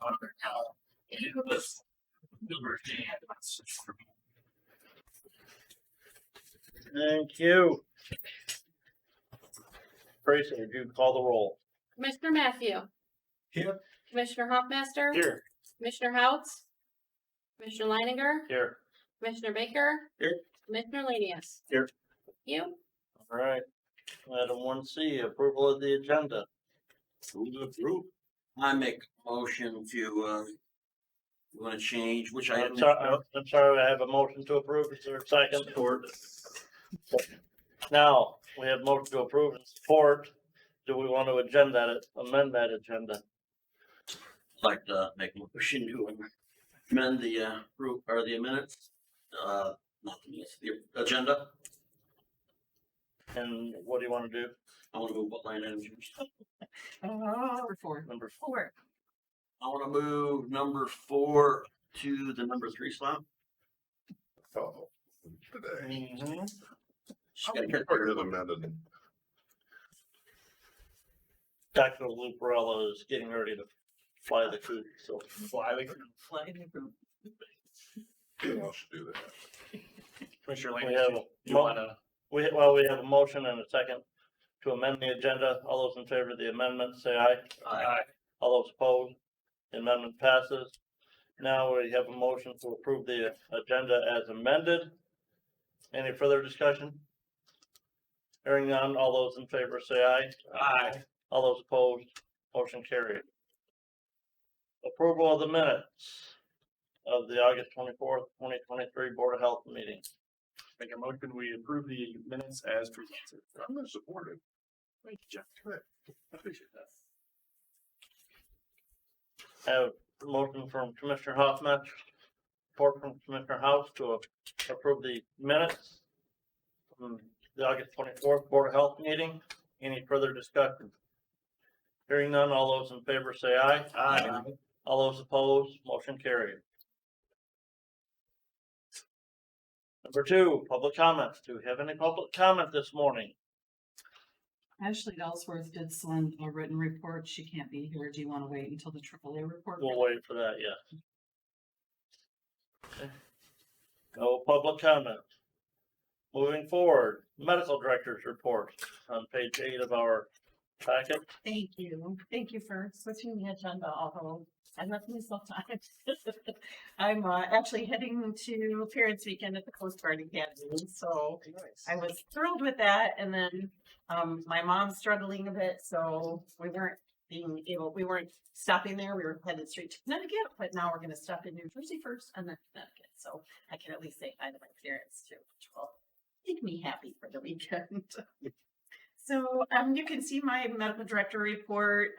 under now. And it was Thank you. Tracy, would you call the roll? Commissioner Matthew, Here. Commissioner Hoffmaster, Here. Commissioner Houts, Commissioner Leininger, Here. Commissioner Baker, Here. Commissioner Lanius. Here. You, All right. Item 1C, approval of the agenda. I make a motion to, you wanna change, which I. I'm sorry, I have a motion to approve. Is there a second? Support. Now, we have motion to approve and support. Do we want to amend that agenda? Like to make a motion to amend the, group, or the minutes, not the minutes, the agenda. And what do you want to do? I wanna move what line items. number 4. Number 4. I wanna move number 4 to the number 3 slot. Oh, today. Just gotta get It is amended. Dr. Luparella is getting ready to fly the coop, so. Fly the group. Who else should do that? Commissioner We Lane, have you wanna? we have a motion and a second to amend the agenda. All those in favor of the amendment, say aye. Aye. All those opposed, the amendment passes. Now we have a motion to approve the agenda as amended. Any further discussion? Hearing none, all those in favor say aye. Aye. All those opposed, motion carried. Approval of the minutes of the August 24th, 2023 Board of Health meeting. Make a motion, we approve the minutes as presented. I'm gonna support it. Thank you, Jeff. Good. I appreciate that. Have a motion from Commissioner Hoffman, support from Commissioner House to approve the minutes from the August 24th Board of Health meeting. Any further discussion? Hearing none, all those in favor say aye. Aye. All those opposed, motion carried. Number 2, public comments. Do we have any public comment this morning? Ashley Ellsworth did send a written report. She can't be here. Do you want to wait until the AAA report? We'll wait for that, yes. Okay. No public comment. Moving forward, medical director's report on page 8 of our packet. Thank you. Thank you for switching the agenda, although I left myself time. I'm actually heading to Parents Weekend at the Coast Guard Academy, so I was thrilled with that. And then my mom's struggling a bit, so we weren't stopping there. We were headed straight to Connecticut, but now we're going to stop in New Jersey first and then Connecticut. So I can at least say hi to my parents too, which will make me happy for the weekend. So you can see my medical director report,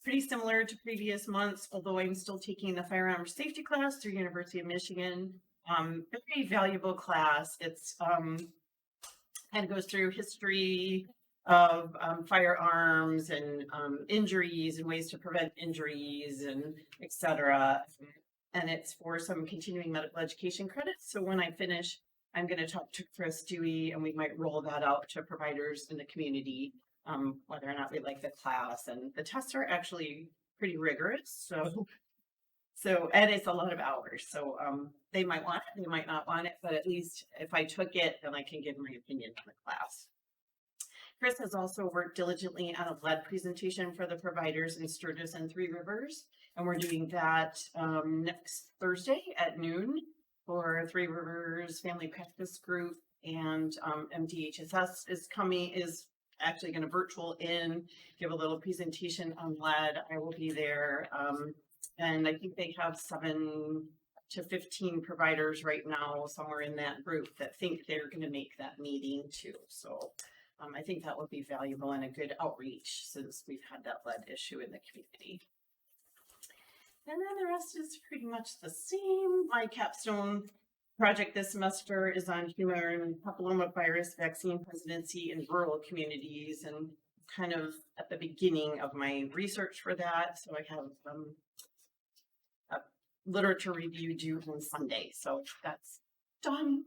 pretty similar to previous months, although I'm still taking the firearm safety class through University of Michigan. Very valuable class. It's kind of goes through history of firearms and injuries and ways to prevent injuries and etc. And it's for some continuing medical education credits. So when I finish, I'm going to talk to Chris Dewey and we might roll that out to providers in the community, whether or not we like the class. And the tests are actually pretty rigorous. So and it's a lot of hours. So they might want it, they might not want it, but at least if I took it, then I can give my opinion on the class. Chris has also worked diligently on a lead presentation for the providers in Sturgis and Three Rivers. And we're doing that next Thursday at noon for Three Rivers Family Practice Group, and MDHSS is actually going to virtual in, give a little presentation on lead. I will be there. And I think they have 7 to 15 providers right now, somewhere in that group, that think they're going to make that meeting too. So I think that would be valuable and a good outreach since we've had that lead issue in the community. And then the rest is pretty much the same. My capstone project this semester is on human papillomavirus vaccine presidency in rural communities, and kind of at the beginning of my research for that. So I have a literature review due on Sunday. So that's done.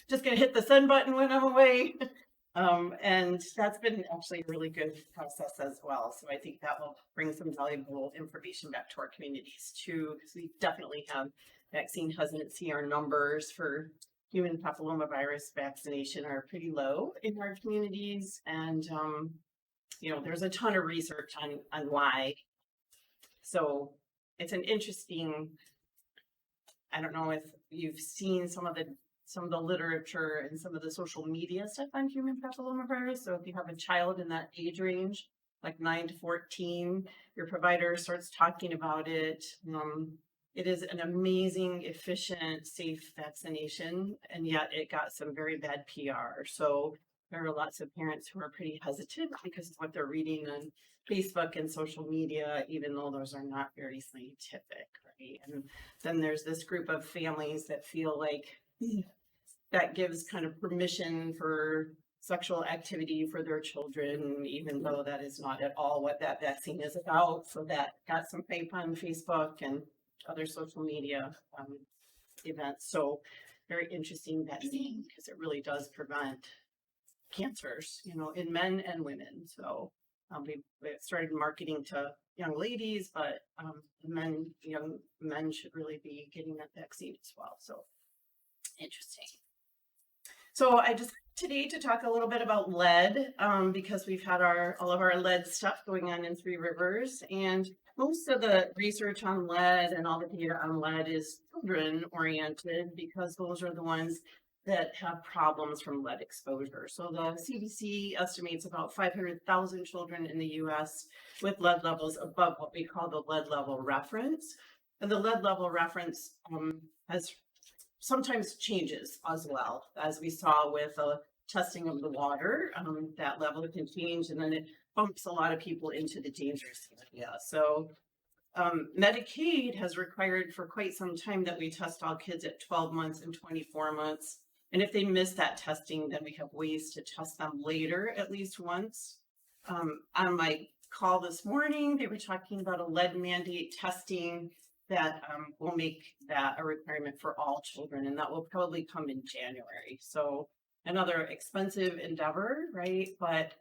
Just gonna hit the send button when I'm away. And that's been actually a really good process as well. So I think that will bring some valuable information back to our communities too, because we definitely have vaccine hesitancy. Our numbers for human papillomavirus vaccination are pretty low in our communities. And, you know, there's a ton of research on why. So it's an interesting, I don't know if you've seen some of the literature and some of the social media stuff on human papillomavirus. So if you have a child in that age range, like 9 to 14, your provider starts talking about it. It is an amazing, efficient, safe vaccination, and yet it got some very bad PR. So there are lots of parents who are pretty hesitant because of what they're reading on Facebook and social media, even though those are not very scientific, right? And then there's this group of families that feel like that gives kind of permission for sexual activity for their children, even though that is not at all what that vaccine is about. So that got some hype on Facebook and other social media events. So very interesting vaccine because it really does prevent cancers, you know, in men and women. So we started marketing to young ladies, but young men should really be getting that vaccine as well. So interesting. So I just today to talk a little bit about lead, because we've had all of our lead stuff going on in Three Rivers, and most of the research on lead and all the data on lead is children oriented because those are the ones that have problems from lead exposure. So the CDC estimates about 500,000 children in the US with lead levels above what we call the lead level reference. And the lead level reference has sometimes changes as well, as we saw with testing of the water. That level can change, and then it bumps a lot of people into the dangerous area. So Medicaid has required for quite some time that we test all kids at 12 months and 24 months. And if they miss that testing, then we have ways to test them later, at least once. On my call this morning, they were talking about a lead mandate testing that will make that a requirement for all children, and that will probably come in January. So another expensive endeavor, right? But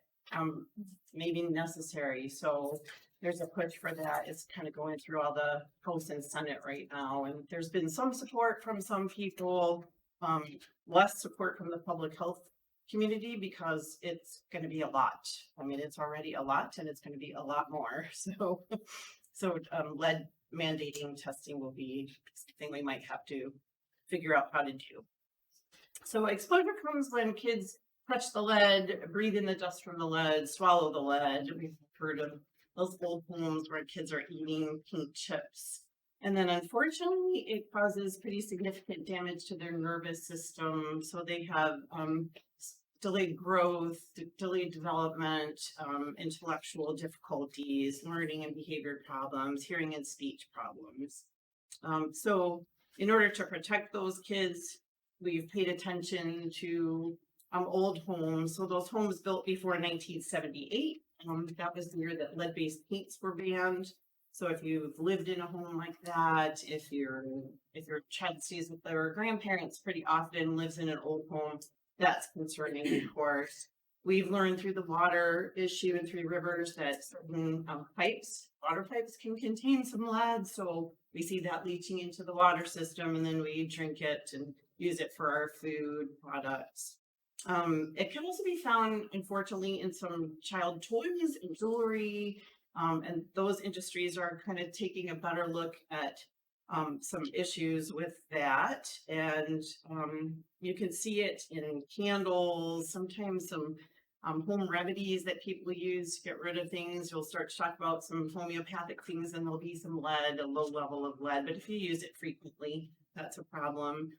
maybe necessary. So there's a push for that. It's kind of going through all the House and Senate right now, and there's been some support from some people, less support from the public health community because it's going to be a lot. I mean, it's already a lot, and it's going to be a lot more. So lead mandating testing will be something we might have to figure out how to do. So exposure comes when kids touch the lead, breathe in the dust from the lead, swallow the lead. We've heard of those old homes where kids are eating pink chips. And then unfortunately, it causes pretty significant damage to their nervous system. So they have delayed growth, delayed development, intellectual difficulties, learning and behavior problems, hearing and speech problems. So in order to protect those kids, we've paid attention to old homes. So those homes built before 1978, that was the year that lead-based paints were banned. So if you've lived in a home like that, if your child stays with their grandparents pretty often, lives in an old home, that's concerning, of course. We've learned through the water issue in Three Rivers that certain water pipes can contain some lead. So we see that leaching into the water system, and then we drink it and use it for our food products. It can also be found, unfortunately, in some child toys and jewelry. And those industries are kind of taking a better look at some issues with that. And you can see it in candles, sometimes some home remedies that people use to get rid of things. You'll start to talk about some homeopathic things and there'll be some lead, a low level of lead. But if you use it frequently, that's a problem.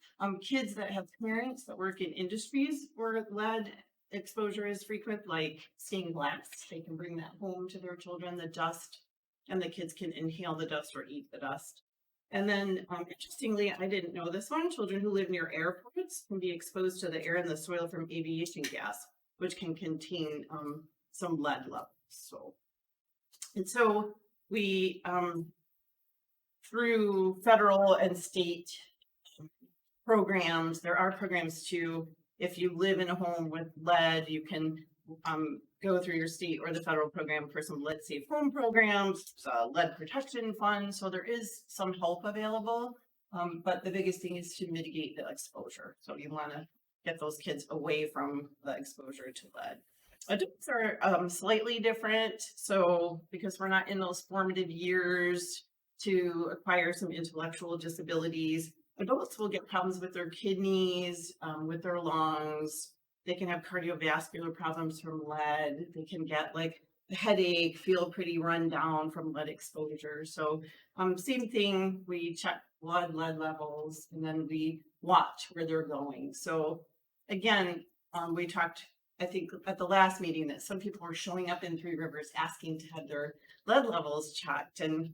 Kids that have parents that work in industries where lead exposure is frequent, like stained glass, they can bring that home to their children, the dust, and the kids can inhale the dust or eat the dust. And then interestingly, I didn't know this one, children who live near airports can be exposed to the air and the soil from aviation gas, which can contain some lead levels. So we, through federal and state programs, there are programs to if you live in a home with lead, you can go through your state or the federal program for some lead safe home programs, lead protection fund. So there is some help available. But the biggest thing is to mitigate the exposure. So you want to get those kids away from the exposure to lead. Adults are slightly different. So because we're not in those formative years to acquire some intellectual disabilities, adults will get problems with their kidneys, with their lungs. They can have cardiovascular problems from lead. They can get like a headache, feel pretty run down from lead exposure. So same thing, we check lead levels, and then we watch where they're going. So again, we talked, I think at the last meeting, that some people were showing up in Three Rivers asking to have their lead levels checked. And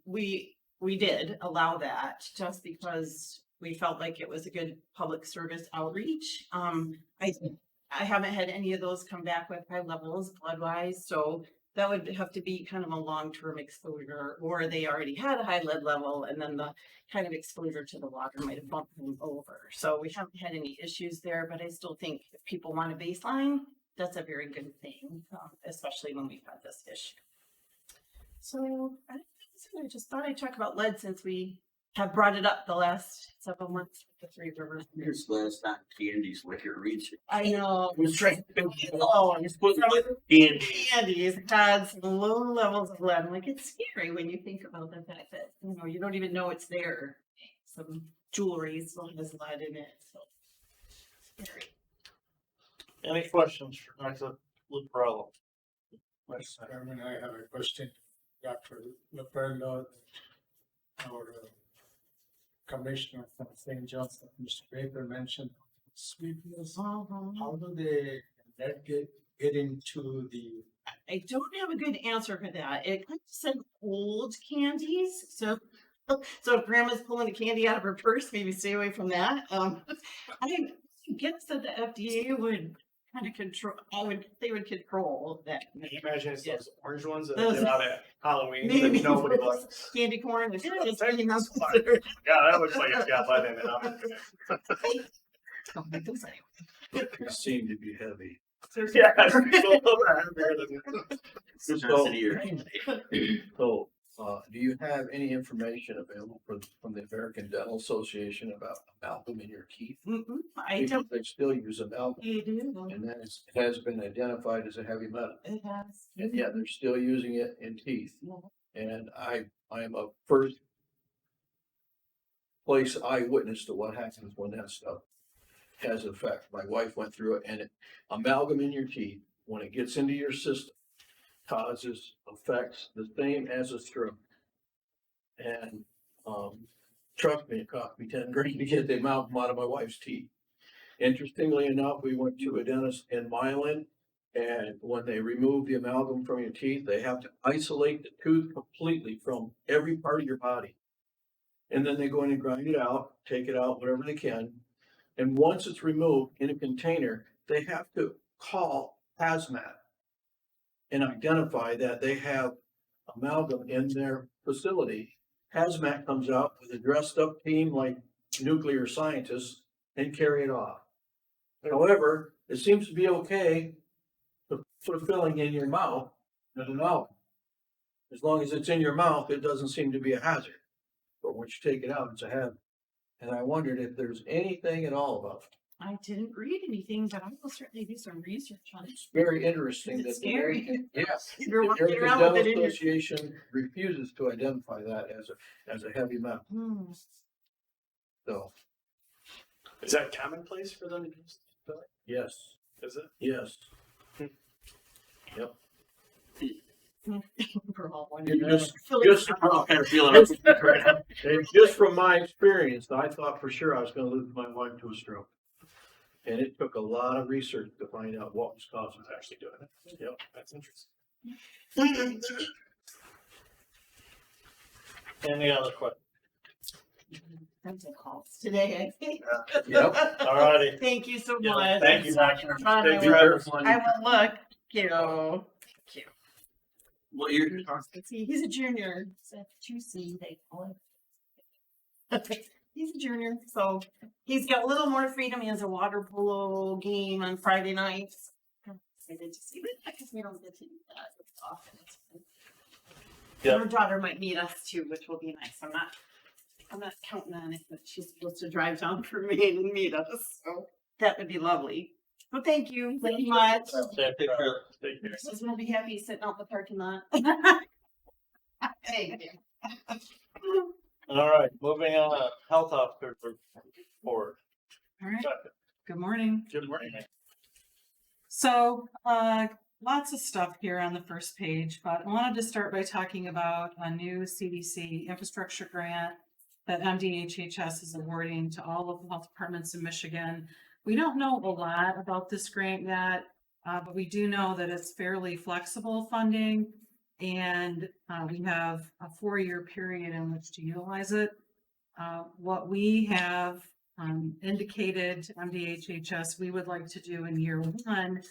we did allow that just because we felt like it was a good public service outreach. I haven't had any of those come back with high levels blood wise. So that would have to be kind of a long-term exposure, or they already had a high lead level and then the kind of exposure to the water might have bumped them over. So we haven't had any issues there, but I still think if people want a baseline, that's a very good thing, especially when we've had this issue. So I just thought I'd talk about lead since we have brought it up the last several months with the Three Rivers. Here's last time Candy's wicker reads. I know. Was trying to Oh, and Candy. candies had some low levels of lead. I'm like, it's scary when you think about the fact that, you don't even know it's there. Some jewelry still has lead in it, so scary. Any questions for Dr. Lucarello? Mr. Chairman, I have a question, Dr. Leopoldo, our commissioner from St. John's, Mr. Baker mentioned sweetness. How do they get into the? I don't have a good answer for that. It kind of said old candies, so if grandma's pulling a candy out of her purse, maybe stay away from that. I guess that the FDA would kind of control. They would control that. Can you imagine it's those orange ones that Those- get out at Halloween Maybe that nobody likes? candy corn. Yeah, that looks like it's got lead in it. Don't make those anyway. They seem to be heavy. Yeah, it's a little bit heavier than- So, do you have any information available from the American Dental Association about amalgam in your teeth? I Because don't. they still use amalgam, You do. and that has been identified as a heavy metal, It has. and yet they're still using it in teeth. And I am a first place eyewitness to what happens when that stuff has effect. My wife went through it, and amalgam in your teeth, when it gets into your system, causes effects the same as a stroke. And, trust me, it cost me 10 grand to get the amalgam out of my wife's teeth. Interestingly enough, we went to a dentist in Milan, and when they remove the amalgam from your teeth, they have to isolate the tooth completely from every part of your body. And then they go in and grind it out, take it out, whatever they can. And once it's removed in a container, they have to call hazmat and identify that they have amalgam in their facility. Hazmat comes out with a dressed up team like nuclear scientists and carry it off. However, it seems to be okay to put a filling in your mouth as an amalgam. As long as it's in your mouth, it doesn't seem to be a hazard. But once you take it out, it's a hazard. And I wondered if there's anything at all about it. I didn't read anything, but I will certainly do some research on it. It's very interesting Is that it the scary? American, yes, You're the walking American around with Dental it in your. Association refuses to identify that as a heavy metal. So, Is that commonplace for them to use? yes, Is it? yes. We're all And wondering. just, Feeling- just, I'm all kind of feeling it right now. and just from my experience, I thought for sure I was gonna lose my wife to a stroke. And it took a lot of research to find out what was causing Who's actually doing it? Yep. That's interesting. Any other questions? That's a call today, I think. Yep. All righty. Thank you so Yeah, much. thank you, Doctor. I Thank will- you, I will look. Thank you. Well, you're, He's a junior. It's a 2C, they call it. He's a junior, so he's got a little more freedom. He has a water polo game on Friday nights. I'm excited to see it because we don't get to do that often. Yeah. Her daughter might meet us too, which will be nice. I'm not counting on it, but she's supposed to drive down for me and meet us, so that would be lovely. Well, thank you very much. Take care. Take care. She's gonna be happy sitting out in the parking lot. Thank you. All right, moving on to health officer report. All right, good morning. Good morning. So, lots of stuff here on the first page, but I wanted to start by talking about a new CDC infrastructure grant that MDHHS is awarding to all of the health departments in Michigan. We don't know a lot about this grant yet, but we do know that it's fairly flexible funding, and we have a 4-year period in which to utilize it. What we have indicated to MDHHS we would like to do in year 1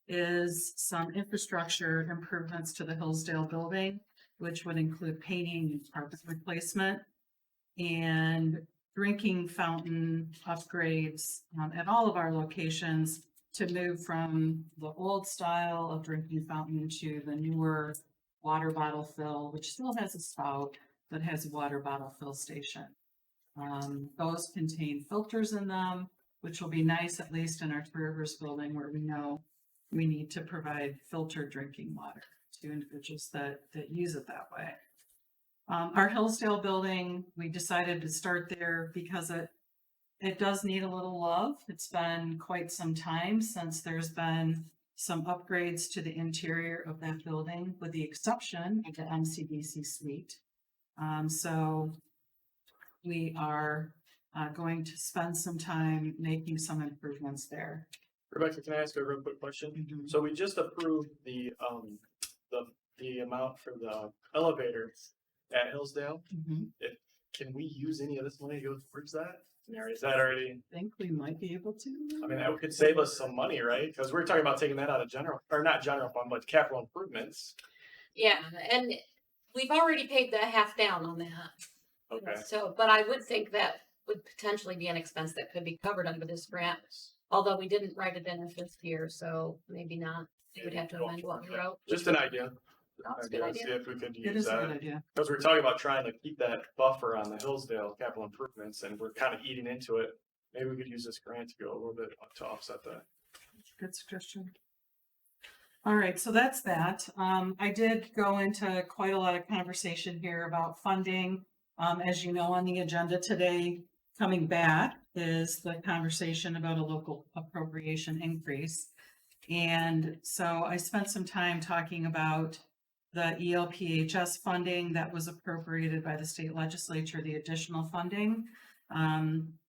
is some infrastructure improvements to the Hillsdale building, which would include painting and carpet replacement and drinking fountain upgrades at all of our locations to move from the old style of drinking fountain to the newer water bottle fill, which still has a spout, but has a water bottle fill station. Those contain filters in them, which will be nice, at least in our Two Rivers building, where we know we need to provide filtered drinking water to individuals that use it that way. Our Hillsdale building, we decided to start there because it does need a little love. It's been quite some time since there's been some upgrades to the interior of that building, with the exception of the MCDC suite. So we are going to spend some time making some improvements there. Rebecca, can I ask a real quick question? So we just approved the amount for the elevator at Hillsdale. Can we use any of this money to go towards that? Or is that already, I think we might be able to. I mean, that could save us some money, right? Because we're talking about taking that out of general, or not general fund, but capital improvements. Yeah, and we've already paid the half down on that. Okay. So, but I would think that would potentially be an expense that could be covered under this grant, although we didn't write it in this year, so maybe not. We would have to amend what we wrote. Just an idea. That's a good idea. See if we could It use is a good that. idea. Because we're talking about trying to keep that buffer on the Hillsdale capital improvements, and we're kind of eating into it. Maybe we could use this grant to go a little bit to offset that. Good suggestion. All right, so that's that. I did go into quite a lot of conversation here about funding. As you know, on the agenda today, coming back is the conversation about a local appropriation increase. And so I spent some time talking about the ELPHS funding that was appropriated by the state legislature, the additional funding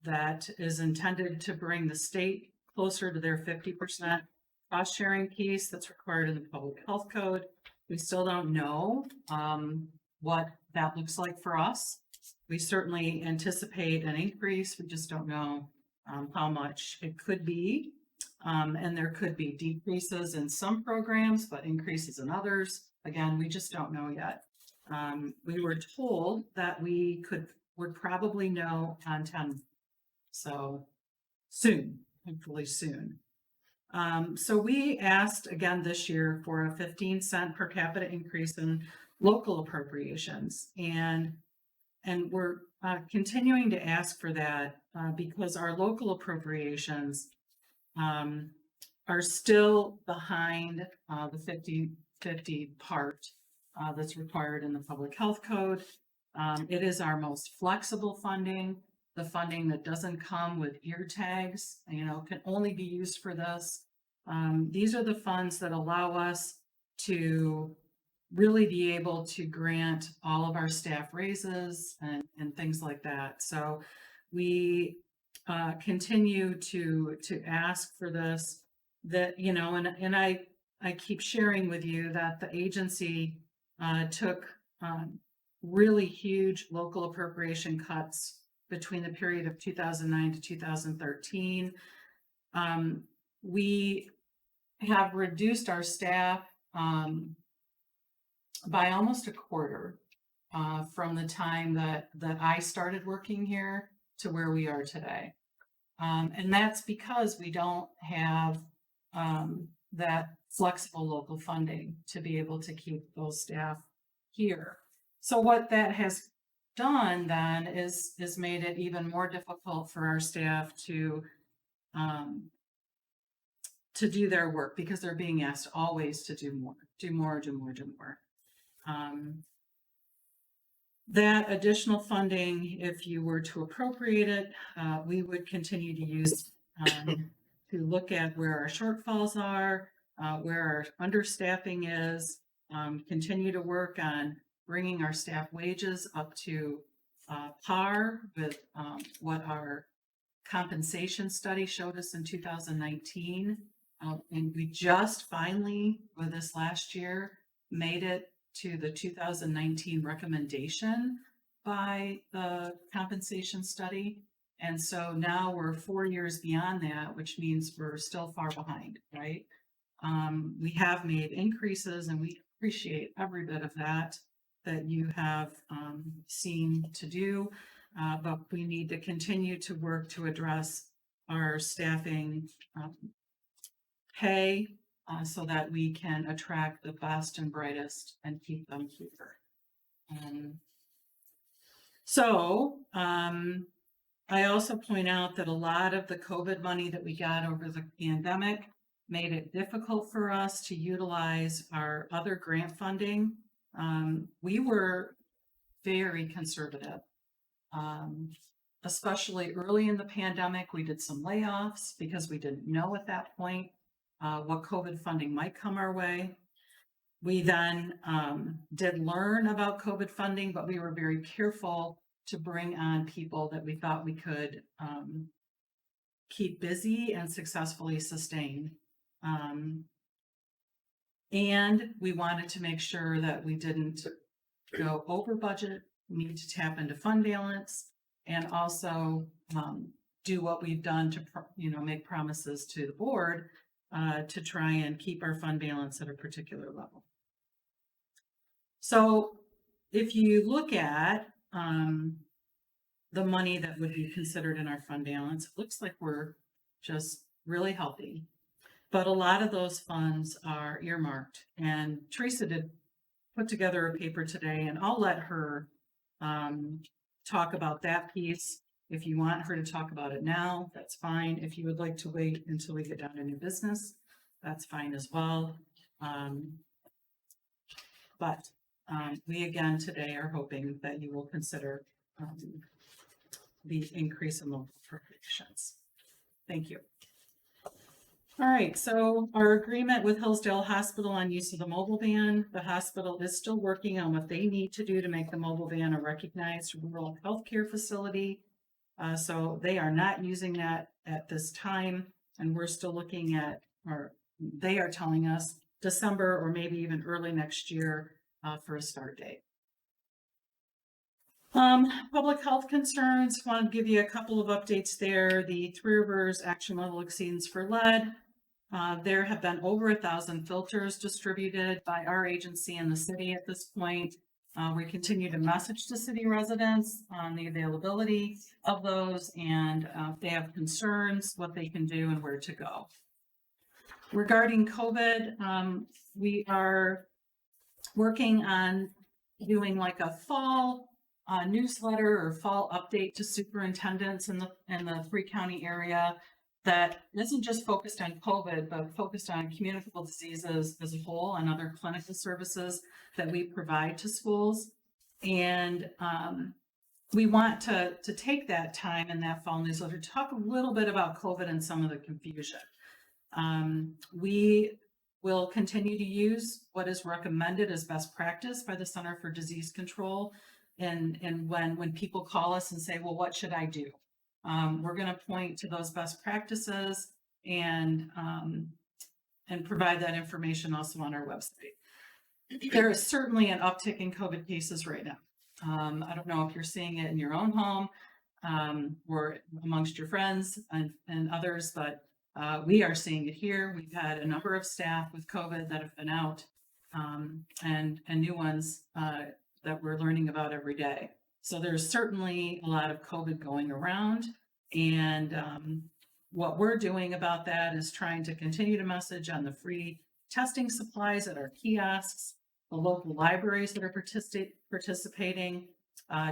that is intended to bring the state closer to their 50% cost sharing piece that's required in the public health code. We still don't know what that looks like for us. We certainly anticipate an increase. We just don't know how much it could be. And there could be decreases in some programs, but increases in others. Again, we just don't know yet. We were told that we would probably know on 10. So soon, hopefully soon. So we asked again this year for a 15-cent per capita increase in local appropriations. And we're continuing to ask for that because our local appropriations are still behind the 50-50 part that's required in the public health code. It is our most flexible funding, the funding that doesn't come with ear tags, can only be used for this. These are the funds that allow us to really be able to grant all of our staff raises and things like that. So we continue to ask for this, that, and I keep sharing with you that the agency took really huge local appropriation cuts between the period of 2009 to 2013. We have reduced our staff by almost a quarter from the time that I started working here to where we are today. And that's because we don't have that flexible local funding to be able to keep those staff here. So what that has done then is made it even more difficult for our staff to do their work because they're being asked always to do more. That additional funding, if you were to appropriate it, we would continue to use to look at where our shortfalls are, where our understaffing is, continue to work on bringing our staff wages up to par with what our compensation study showed us in 2019. And we just finally, with this last year, made it to the 2019 recommendation by the compensation study. And so now we're 4 years beyond that, which means we're still far behind, right? We have made increases and we appreciate every bit of that you have seen to do, but we need to continue to work to address our staffing pay so that we can attract the best and brightest and keep them here. I also point out that a lot of the COVID money that we got over the pandemic made it difficult for us to utilize our other grant funding. We were very conservative, especially early in the pandemic. We did some layoffs because we didn't know at that point what COVID funding might come our way. We then did learn about COVID funding, but we were very careful to bring on people that we thought we could keep busy and successfully sustain. And we wanted to make sure that we didn't go over budget. We need to tap into fund balance and also do what we've done to, make promises to the board to try and keep our fund balance at a particular level. So if you look at the money that would be considered in our fund balance, it looks like we're just really healthy. But a lot of those funds are earmarked. And Teresa did put together a paper today, and I'll let her talk about that piece. If you want her to talk about it now, that's fine. If you would like to wait until we get down to new business, that's fine as well. But we again today are hoping that you will consider the increase in local appropriations. Thank you. All right, so our agreement with Hillsdale Hospital on use of the mobile van, the hospital is still working on what they need to do to make the mobile van a recognized rural healthcare facility. So they are not using that at this time, and we're still looking at, or they are telling us, December or maybe even early next year for a start date. Public health concerns, want to give you a couple of updates there. The Three Rivers action level exceedance for lead. There have been over 1,000 filters distributed by our agency in the city at this point. We continue to message to city residents on the availability of those and if they have concerns, what they can do and where to go. Regarding COVID, we are working on doing like a fall newsletter or fall update to superintendents in the 3-county area that isn't just focused on COVID, but focused on communicable diseases as a whole and other clinical services that we provide to schools. And we want to take that time in that fall newsletter to talk a little bit about COVID and some of the confusion. We will continue to use what is recommended as best practice by the Center for Disease Control. And when people call us and say, well, what should I do? We're going to point to those best practices and provide that information also on our website. There is certainly an uptick in COVID cases right now. I don't know if you're seeing it in your own home or amongst your friends and others, but we are seeing it here. We've had a number of staff with COVID that have been out and new ones that we're learning about every day. So there's certainly a lot of COVID going around. And what we're doing about that is trying to continue to message on the free testing supplies at our kiosks, the local libraries that are participating.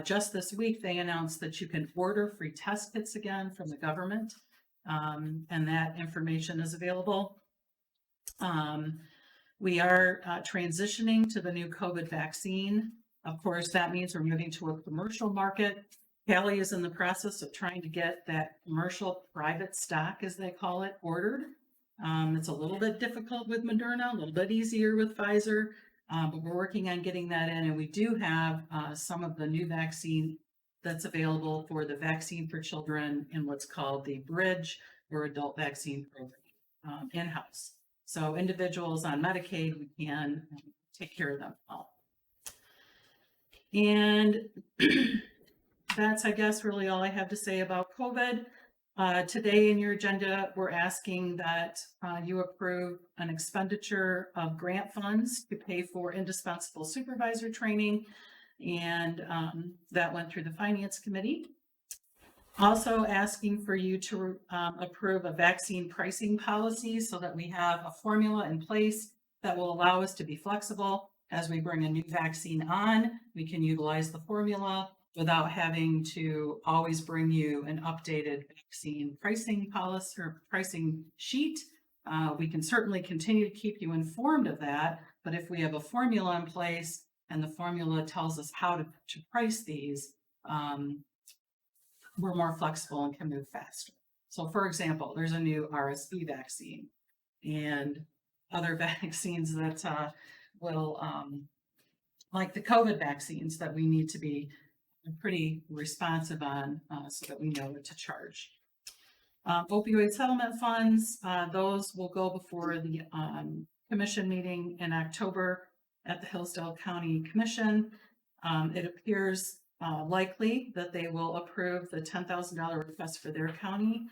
Just this week, they announced that you can order free test kits again from the government, and that information is available. We are transitioning to the new COVID vaccine. Of course, that means we're moving to a commercial market. Callie is in the process of trying to get that commercial private stock, as they call it, ordered. It's a little bit difficult with Moderna, a little bit easier with Pfizer, but we're working on getting that in. And we do have some of the new vaccine that's available for the Vaccine for Children in what's called the Bridge or Adult Vaccine Program in-house. So individuals on Medicaid, we can take care of them all. And that's, I guess, really all I have to say about COVID. Today in your agenda, we're asking that you approve an expenditure of grant funds to pay for indispensable supervisor training. And that went through the Finance Committee. Also asking for you to approve a vaccine pricing policy so that we have a formula in place that will allow us to be flexible. As we bring a new vaccine on, we can utilize the formula without having to always bring you an updated vaccine pricing policy or pricing sheet. We can certainly continue to keep you informed of that, but if we have a formula in place and the formula tells us how to price these, we're more flexible and can move faster. So for example, there's a new RSV vaccine and other vaccines that will, like the COVID vaccines, that we need to be pretty responsive on so that we know what to charge. Opioid settlement funds, those will go before the commission meeting in October at the Hillsdale County Commission. It appears likely that they will approve the $10,000 request for their county.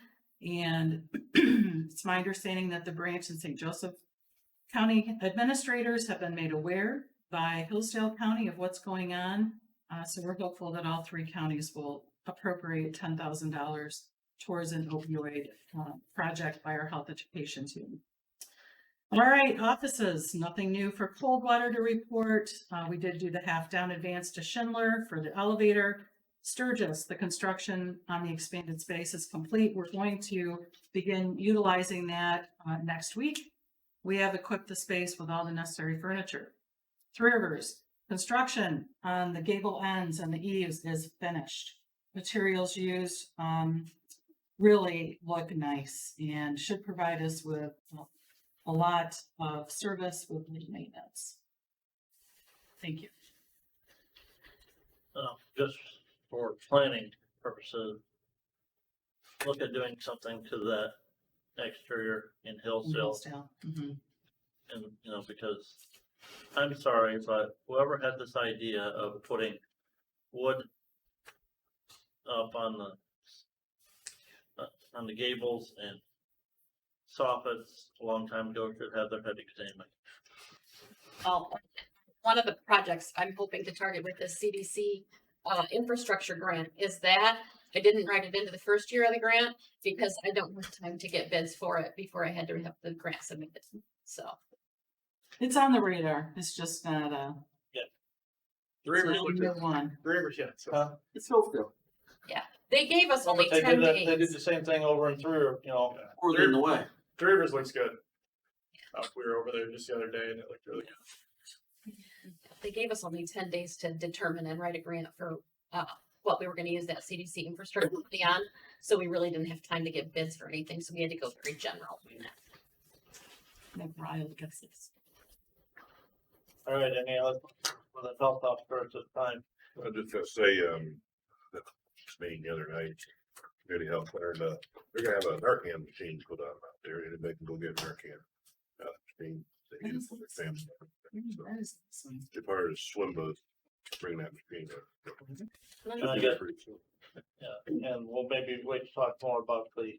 And it's my understanding that the Branch and St. Joseph County administrators have been made aware by Hillsdale County of what's going on. So we're hopeful that all three counties will appropriate $10,000 towards an opioid project by our health education team. All right, offices, nothing new for Coldwater to report. We did do the half down advance to Schindler for the elevator. Sturgis, the construction on the expanded space is complete. We're going to begin utilizing that next week. We have equipped the space with all the necessary furniture. Three Rivers, construction on the gable ends and the eaves is finished. Materials used really look nice and should provide us with a lot of service with maintenance. Thank you. Just for planning purposes, look at doing something to that exterior in Hillsdale. Mhm. And, you know, because I'm sorry, but whoever had this idea of putting wood up on the gables and soffits a long time ago should have their head examined. Well, one of the projects I'm hoping to target with this CDC infrastructure grant is that I didn't write it into the first year of the grant because I don't have time to get bids for it before I had to have the grant submitted. So It's on the radar. It's just not Three it's Rivers not a looked new at, one. Three Rivers, yeah. So It's Hillsdale. they gave us only But they 10 did that, they did days. the same thing over and through, you know, Further in the way. Three Rivers looks good. We were over there just the other day and it looked really good. They gave us only 10 days to determine and write a grant for what we were going to use that CDC infrastructure money on. So we really didn't have time to get bids for anything. So we had to go very general. Like Ryle gets this. all right, any other, for the health officer at this time? I just gotta say, this meeting the other night, community health center, they're gonna have a Narcan machine put on out there, anybody can go get Narcan. Machine, they use it for their family. So, That is awesome. as far as swim boats, bring that machine up. Can I get, yeah, and we'll maybe wait to talk more about the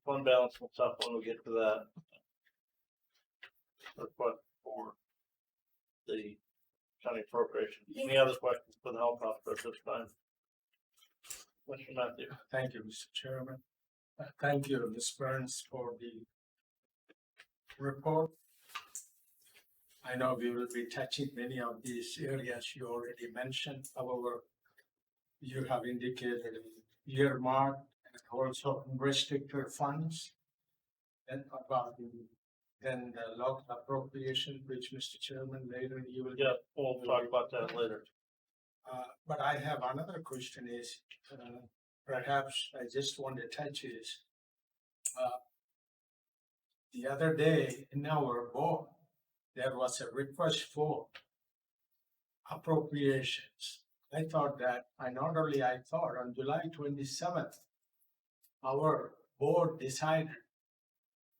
fund balance and stuff when we get to that. But for the county appropriation. Any other questions for the health officer at this time? Mr. Matthew? Thank you, Mr. Chairman. Thank you, Ms. Burns, for the report. I know we will be touching many of these areas you already mentioned. However, you have indicated earmark and also restricted funds. And about then the local appropriation, which Mr. Chairman later you will. Yeah, we'll talk about that later. But I have another question is, perhaps I just want to touch is, the other day in our board, there was a request for appropriations. I thought that, I thought on July 27th, our board decided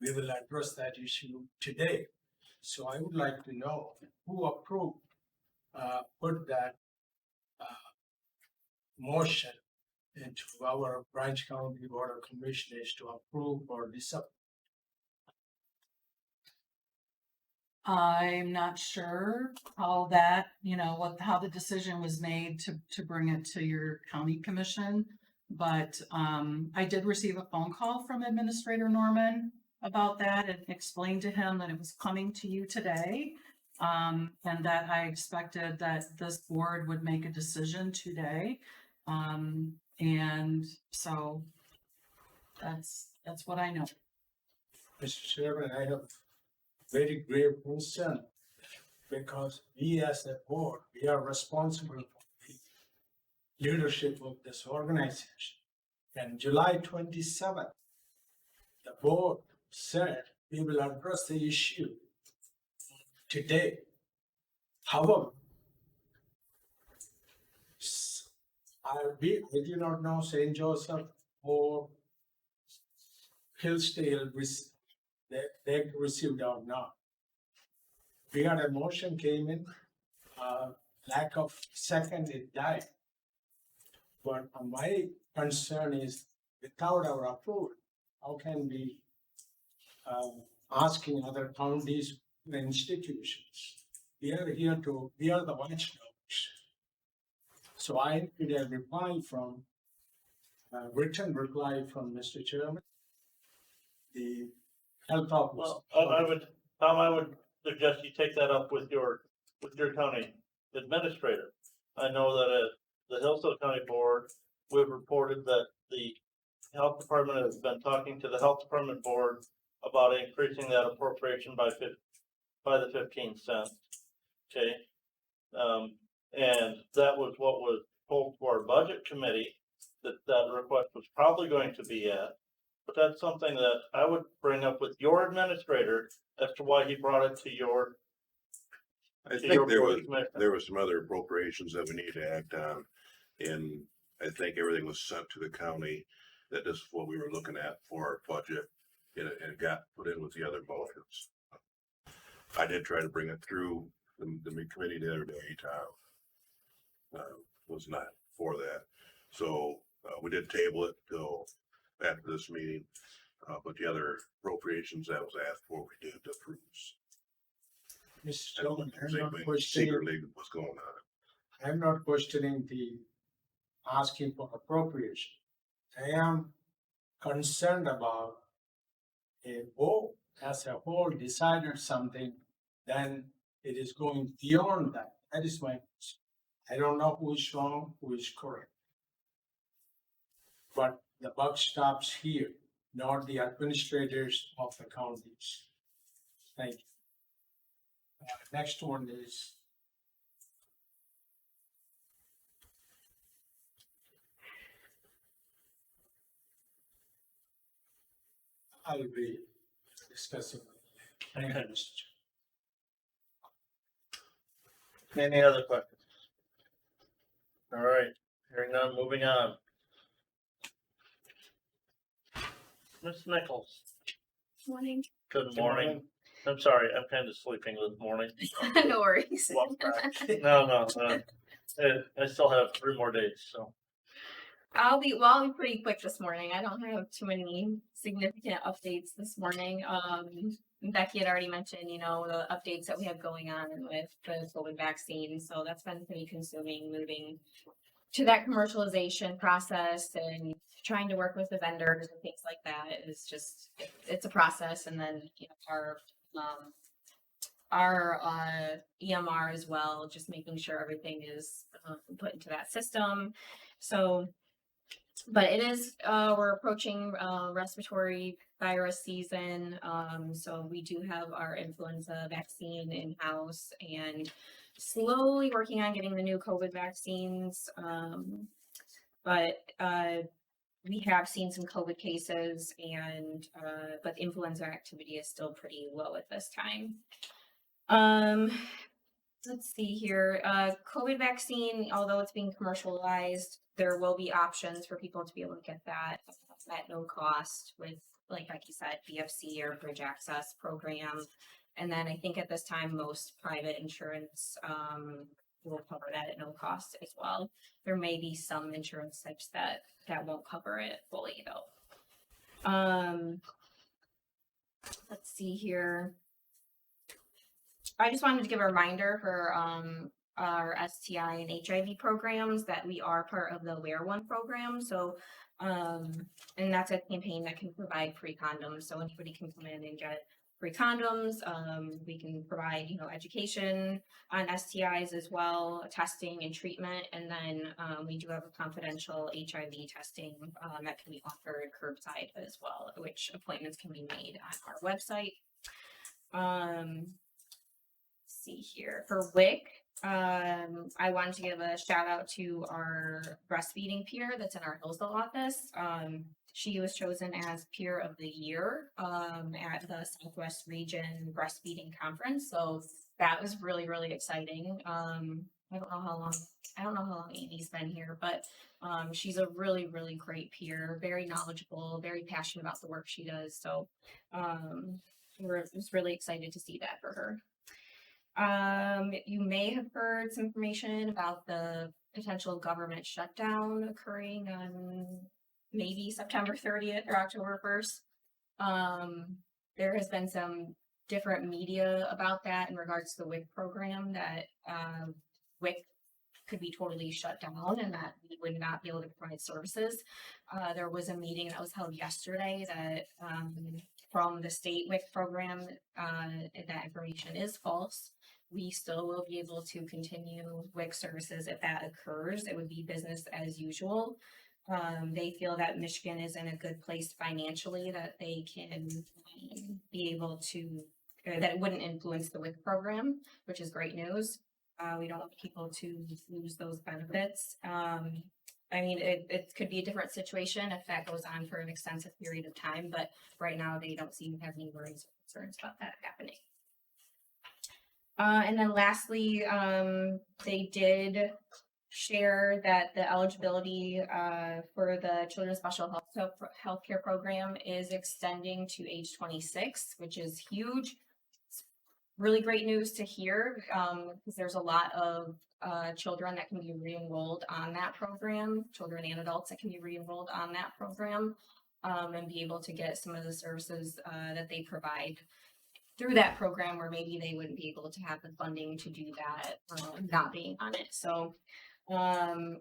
we will address that issue today. So I would like to know who approved, put that motion into our Branch County Board of Commissioners to approve or disapprove. I'm not sure how that, how the decision was made to bring it to your county commission. But, I did receive a phone call from Administrator Norman about that and explained to him that it was coming to you today. And that I expected that this board would make a decision today. And so that's what I know. Mr. Chairman, I have very grave concern because we as a board, we are responsible for the leadership of this organization. And July 27th, the board said we will address the issue today. However, I do not know St. Joseph or Hillsdale, they received or not. We had a motion came in, lack of second, it died. But my concern is without our approval, how can we asking other counties and institutions? We are the watchdogs. So I need a reply from, written reply from Mr. Chairman. The health officer. Well, Tom, I would suggest you take that up with your county administrator. I know that at the Hillsdale County Board, we've reported that the health department has been talking to the health department board about increasing that appropriation by the 15 cents. Okay. And that was what was told to our budget committee that request was probably going to be at. But that's something that I would bring up with your administrator as to why he brought it to your. I to think your there board was, of commissioners. there was some other appropriations that we need to act on. And I think everything was sent to the county, that this is what we were looking at for our budget. And it got put in with the other motions. I did try to bring it through the committee the other day, Tom. Was not for that. So, we did table it till after this meeting. But the other appropriations that was asked for, we did approve. Mr. Chairman, I'm not Secretly, questioning, what's going on. I'm not questioning the asking for appropriation. I am concerned about a board as a whole decided something, then it is going beyond that. That is my concern. I don't know who is wrong, who is correct. But the buck stops here, not the administrators of the counties. Thank you. Next one is. I'll be discussing. Thank you, Mr. Chair. Any other questions? All right, hearing none, moving on. Ms. Nichols, Morning. good morning. I'm sorry, I'm kind of sleeping this morning. No worries. Welcome back. No, I still have 3 more days, so. I'll be pretty quick this morning. I don't have too many significant updates this morning. Becky had already mentioned, you know, the updates that we have going on with the COVID vaccine. So that's been pretty consuming, moving to that commercialization process and trying to work with the vendors and things like that is just, it's a process. And then, you know, our EMR as well, just making sure everything is put into that system. So, but it is, we're approaching respiratory virus season. So we do have our influenza vaccine in-house and slowly working on getting the new COVID vaccines. But we have seen some COVID cases and, but influenza activity is still pretty low at this time. Let's see here. COVID vaccine, although it's being commercialized, there will be options for people to be able to get that at no cost with, like Becky said, BFC or Bridge Access program. And then I think at this time, most private insurance will cover that at no cost as well. There may be some insurance types that won't cover it fully though. Let's see here. I just wanted to give a reminder for our STI and HIV programs that we are part of the Wear One program. So, and that's a campaign that can provide free condoms. So anybody can come in and get free condoms. We can provide, you know, education on STIs as well, testing and treatment. And then we do have a confidential HIV testing that can be offered curbside as well, which appointments can be made on our website. See here for WIC, I wanted to give a shout out to our breastfeeding peer that's in our Hillsdale office. She was chosen as peer of the year at the Southwest Region Breastfeeding Conference. So that was really, really exciting. I don't know how long Amy's been here, but she's a really, really great peer, very knowledgeable, very passionate about the work she does. So we're just really excited to see that for her. You may have heard some information about the potential government shutdown occurring on maybe September 30th or October 1st. There has been some different media about that in regards to the WIC program, that WIC could be totally shut down and that we would not be able to provide services. There was a meeting that was held yesterday that from the state WIC program, that information is false. We still will be able to continue WIC services if that occurs. It would be business as usual. They feel that Michigan is in a good place financially, that they can be able to, that it wouldn't influence the WIC program, which is great news. We don't want people to lose those benefits. I mean, it could be a different situation if that goes on for an extensive period of time, but right now they don't seem to have any worries or concerns about that happening. And then lastly, they did share that the eligibility for the Children's Special Healthcare Program is extending to age 26, which is huge. It's really great news to hear because there's a lot of children that can be re-enrolled on that program, children and adults that can be re-enrolled on that program and be able to get some of the services that they provide through that program, where maybe they wouldn't be able to have the funding to do that, not being on it. So I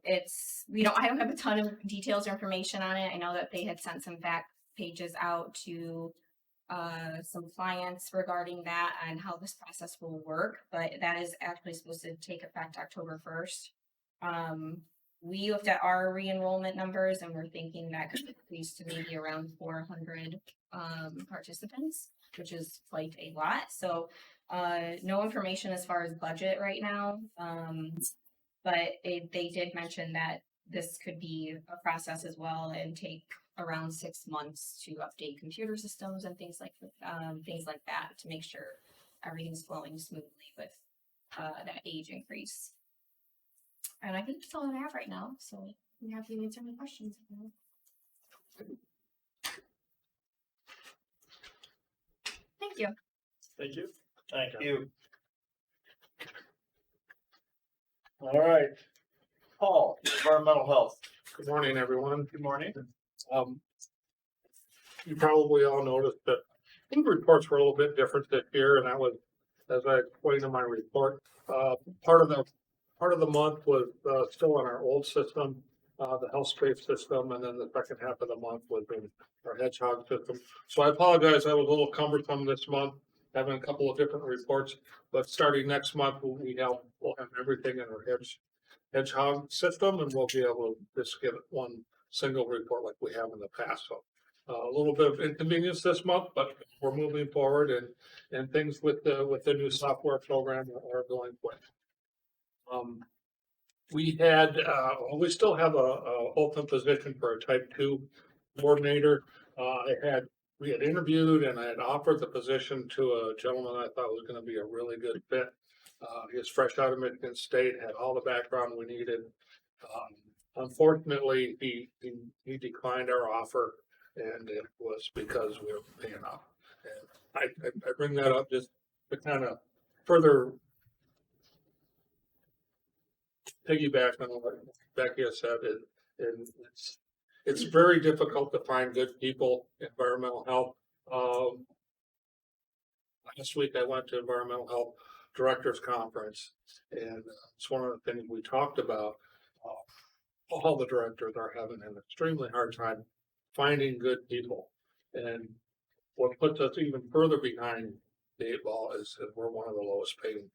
don't have a ton of details or information on it. I know that they had sent some fact pages out to some clients regarding that and how this process will work, but that is actually supposed to take effect October 1st. We looked at our re-enrollment numbers and we're thinking that could increase to maybe around 400 participants, which is quite a lot. So no information as far as budget right now, but they did mention that this could be a process as well and take around 6 months to update computer systems and things like that to make sure everything's flowing smoothly with that age increase. And I think that's all I have right now. So I'm happy to answer any questions. Thank you. Thank you. Thank you. All right. Paul, environmental health. Good morning, everyone. Good morning. You probably all noticed that I think reports were a little bit different this year, and that was, as I explained in my report, part of the month was, still in our old system, the health space system, and then the second half of the month was in our hedgehog system. So I apologize, I was a little cumbersome this month, having a couple of different reports, but starting next month, we'll have everything in our hedgehog system, and we'll be able to just give it one single report like we have in the past. So a little bit of inconvenience this month, but we're moving forward, and things with the new software program are going quick. We still have a open position for a type 2 coordinator. We had interviewed and I had offered the position to a gentleman I thought was gonna be a really good fit. He was fresh out of Michigan State, had all the background we needed. Unfortunately, he declined our offer, and it was because we were paying up. And I bring that up just to kind of further piggyback on what Becky has said, and it's very difficult to find good people in environmental health. Last week I went to Environmental Health Directors Conference, and it's one of the things we talked about. All the directors are having an extremely hard time finding good people, and what puts us even further behind the 8 ball is that we're one of the lowest paid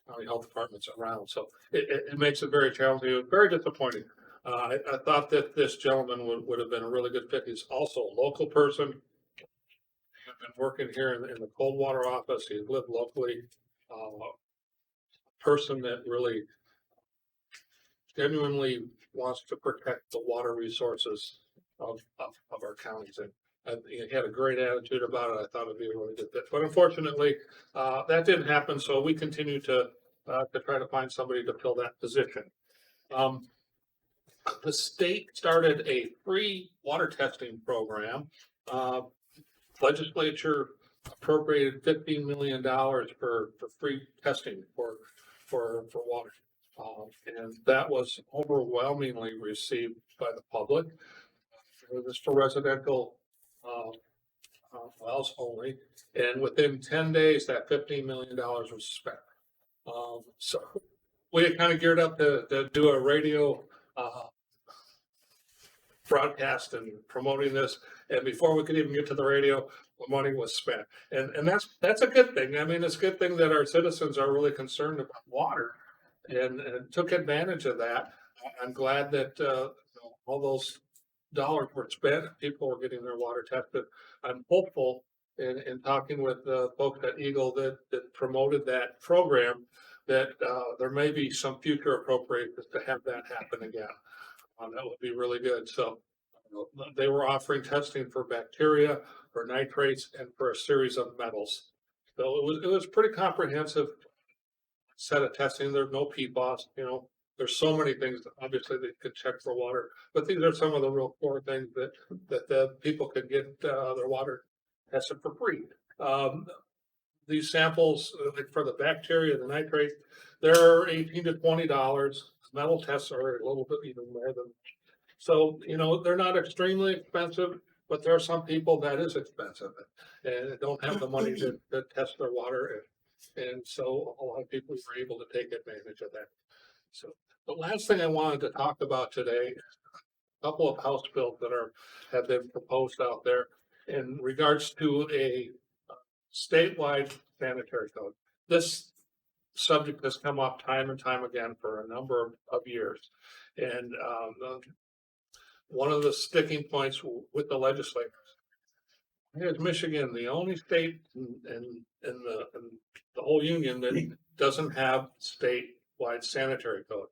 county health departments around. So it makes it very challenging. It was very disappointing. I thought that this gentleman would have been a really good fit. He's also a local person. He's been working here in the Coldwater office. He's lived locally. A person that really genuinely wants to protect the water resources of our counties. And he had a great attitude about it. I thought it'd be a really good fit. But unfortunately, that didn't happen. So we continue to try to find somebody to fill that position. The state started a free water testing program. Legislature appropriated $15 million for free testing for water. And that was overwhelmingly received by the public. It was for residential wells only. And within 10 days, that $15 million was spent. So we had kind of geared up to do a radio broadcast and promoting this. And before we could even get to the radio, the money was spent. And that's a good thing. I mean, it's a good thing that our citizens are really concerned about water and took advantage of that. I'm glad that all those dollars were spent. People were getting their water tested. I'm hopeful in talking with folks at Eagle that promoted that program that there may be some future appropriations to have that happen again. That would be really good. So they were offering testing for bacteria, for nitrates, and for a series of metals. So it was pretty comprehensive set of testing. There's no PFAS, there's so many things that obviously they could check for water, but these are some of the real core things that the people could get their water tested for free. These samples for the bacteria, the nitrates, they're $18 to $20. Metal tests are a little bit even more than that. So, they're not extremely expensive, but there are some people that is expensive and don't have the money to test their water. And so a lot of people were able to take advantage of that. So the last thing I wanted to talk about today, a couple of House bills that have been proposed out there in regards to a statewide sanitary code. This subject has come up time and time again for a number of years. And one of the sticking points with the legislators is Michigan, the only state in the whole union that doesn't have statewide sanitary code.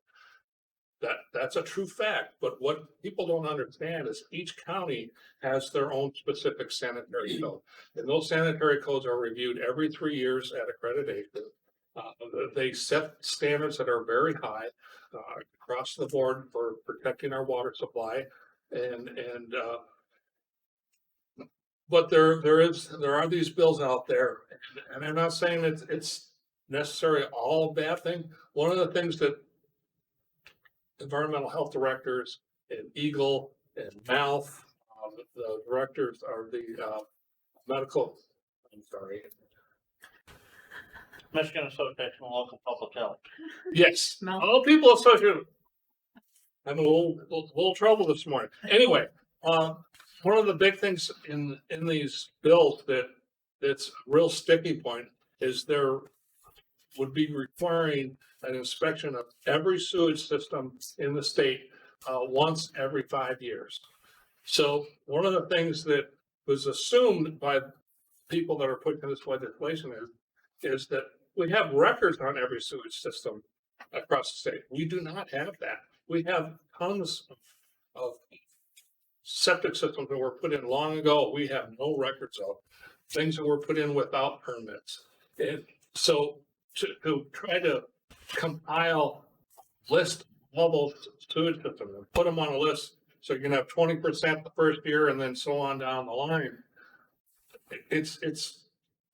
That's a true fact, but what people don't understand is each county has their own specific sanitary code. And those sanitary codes are reviewed every 3 years at accreditation. They set standards that are very high across the board for protecting our water supply. But there are these bills out there, and I'm not saying it's necessarily all a bad thing. One of the things that environmental health directors in Eagle and Mouth. The directors are the, medical, I'm sorry. Michigan Association of Local Public Health. Yes, Mouth. all people associated. I'm a little trouble this morning. Anyway, one of the big things in these bills that's a real sticking point is there would be requiring an inspection of every sewage system in the state once every 5 years. So one of the things that was assumed by people that are putting this legislation is that we have records on every sewage system across the state. We do not have that. We have tons of septic systems that were put in long ago. We have no records of things that were put in without permits. And so to try to compile list all those sewage systems and put them on a list, so you're gonna have 20% the first year and then so on down the line. It's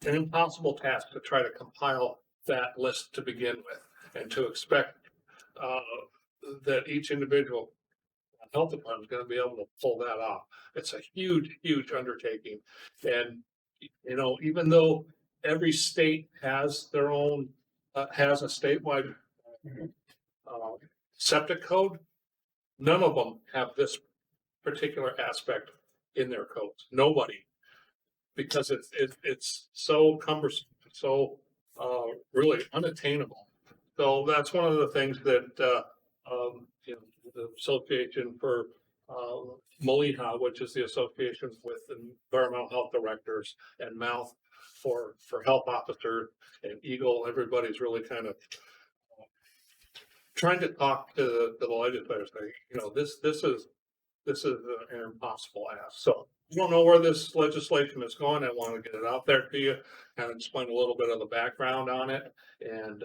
an impossible task to try to compile that list to begin with and to expect that each individual health department is going to be able to pull that off. It's a huge, huge undertaking. And, you know, even though every state has their own, has a statewide septic code, none of them have this particular aspect in their codes. Nobody. Because it's so cumbersome, so really unattainable. So that's one of the things that you know, the Association for MOLIHA, which is the Association with Environmental Health Directors, and Mouth for health officers, and Eagle, everybody's really kind of trying to talk to the legislators. Say, you know, this is an impossible ask. So you don't know where this legislation is going. I want to get it out there to you and explain a little bit of the background on it. And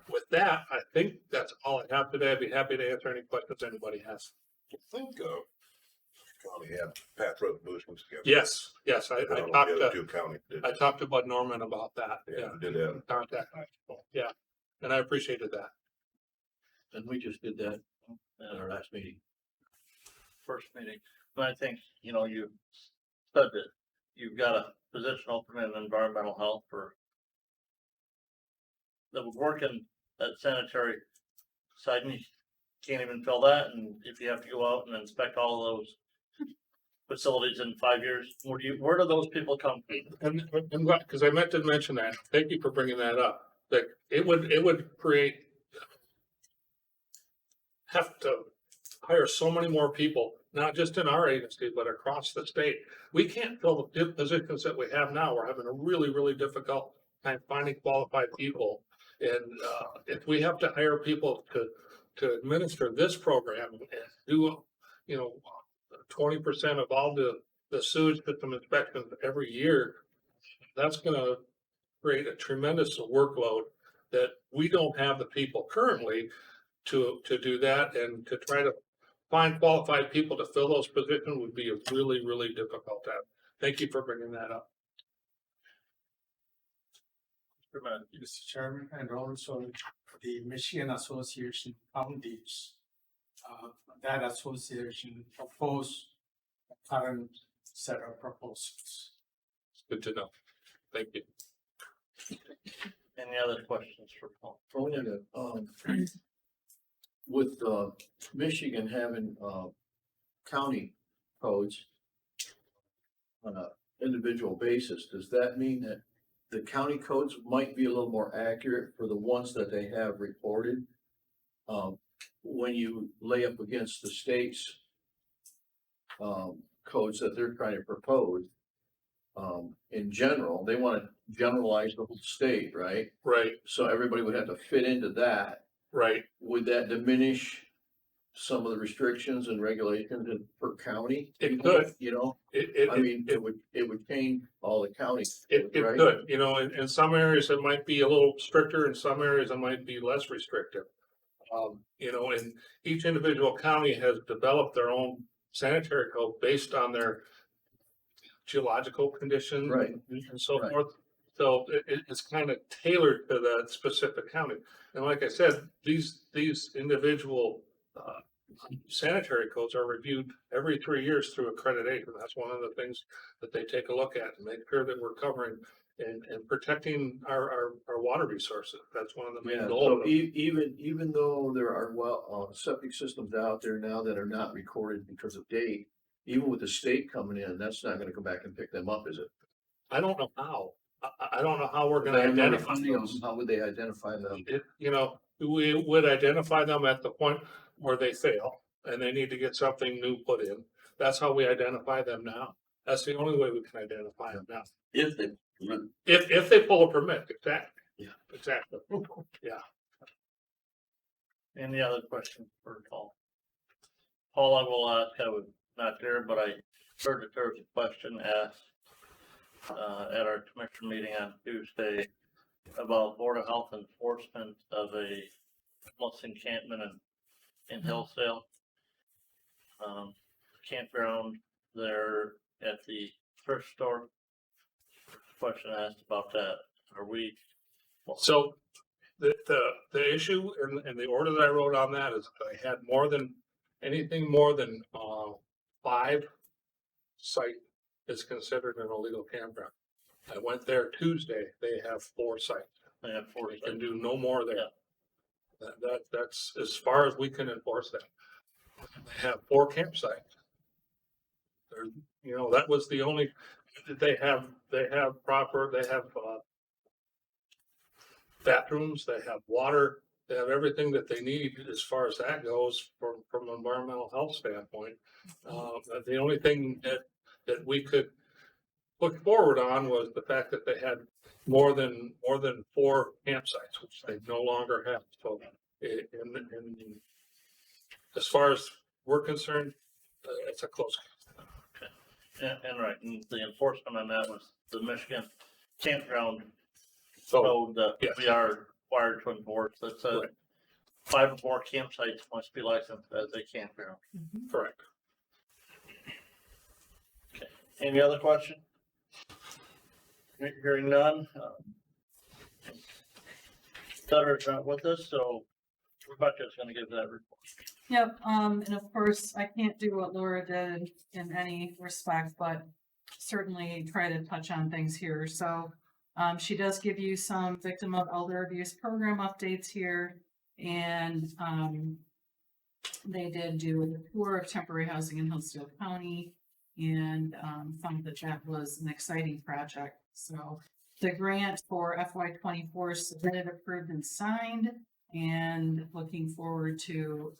with that, I think that's all I have today. I'd be happy to answer any questions anybody has. I think, county had Pat resolutions together. Yes, I I talked to Bud Norman about that. Yeah, did that. Contact. Yeah, and I appreciated that. And we just did that at our last meeting. First meeting, but I think, you know, you said that you've got a position open in environmental health that would work in that sanitary side, and you can't even fill that, and if you have to go out and inspect all of those facilities in 5 years, where do those people come from? And because I meant to mention that, thank you for bringing that up, that it would create, have to hire so many more people, not just in our agency, but across the state. We can't fill the positions that we have now. We're having a really, really difficult time finding qualified people. And if we have to hire people to administer this program and do, you know, 20% of all the sewage system inspections every year, that's gonna create a tremendous workload that we don't have the people currently to do that, and to try to find qualified people to fill those positions would be a really, really difficult task. Thank you for bringing that up. Mr. Chairman, and also the Michigan Association of Counties. That association proposed a current set of proposals. Good to know. Thank you. Any other questions for Paul? Only that, with Michigan having county codes on an individual basis, does that mean that the county codes might be a little more accurate for the ones that they have reported? When you lay up against the state's codes that they're trying to propose, in general, they want to generalize the whole state, right? Right, So everybody would have to fit into that. right. Would that diminish some of the restrictions and regulations per county? It could. You know, It, I mean, it would change all the counties. It right? could, you know, in some areas it might be a little stricter, in some areas it might be less restrictive. You know, and each individual county has developed their own sanitary code based on their geological conditions. Right. And so Right. forth. So it's kind of tailored to that specific county. And like I said, these individual sanitary codes are reviewed every 3 years through accreditation. That's one of the things that they take a look at to make sure that we're covering and protecting our water resources. That's one of the main Yeah, goals. so even though there are septic systems out there now that are not recorded because of date, even with the state coming in, that's not gonna come back and pick them up, is it? I don't know how. I don't know how we're They gonna have no identify funding on those. them. How would they identify them? You know, we would identify them at the point where they fail and they need to get something new put in. That's how we identify them now. That's the only way we can identify them now. If they run. If they pull a permit, exactly. Yeah. Exactly. Yeah. Any other questions for Paul? Paul, I will ask, I was not there, but I heard that there was a question asked at our commission meeting on Tuesday about Board of Health enforcement of a homeless encampment in Hillsdale. Campground there at the thrift store. Question asked about that. Are we? So the issue and the order that I wrote on that is I had anything more than 5 site is considered an illegal campground. I went there Tuesday, they have 4 sites. They have 4 We can do no more there. That's as far as we can enforce that. They have 4 campsites. They're, you know, that was the only, they have bathrooms, they have water, they have everything that they need as far as that goes from an environmental health standpoint. The only thing that we could look forward on was the fact that they had more than 4 campsites, which they no longer have. So, as far as we're concerned, it's a close. And right, and the enforcement on that was the Michigan campground So, code that yes. we are required to enforce. That says Right. 5 or more campsites must be licensed as a campground. correct. Any other question? Hearing none. Sutter's not with us, so Rebecca's gonna give that report. Yep, and of course, I can't do what Laura did in any respect, but certainly try to touch on things here. So, she does give you some victim of elder abuse program updates here. And, they did do a tour of temporary housing in Hillsdale County and, found that that was an exciting project. So the grant for FY 24 is submitted, approved and signed, and looking forward to,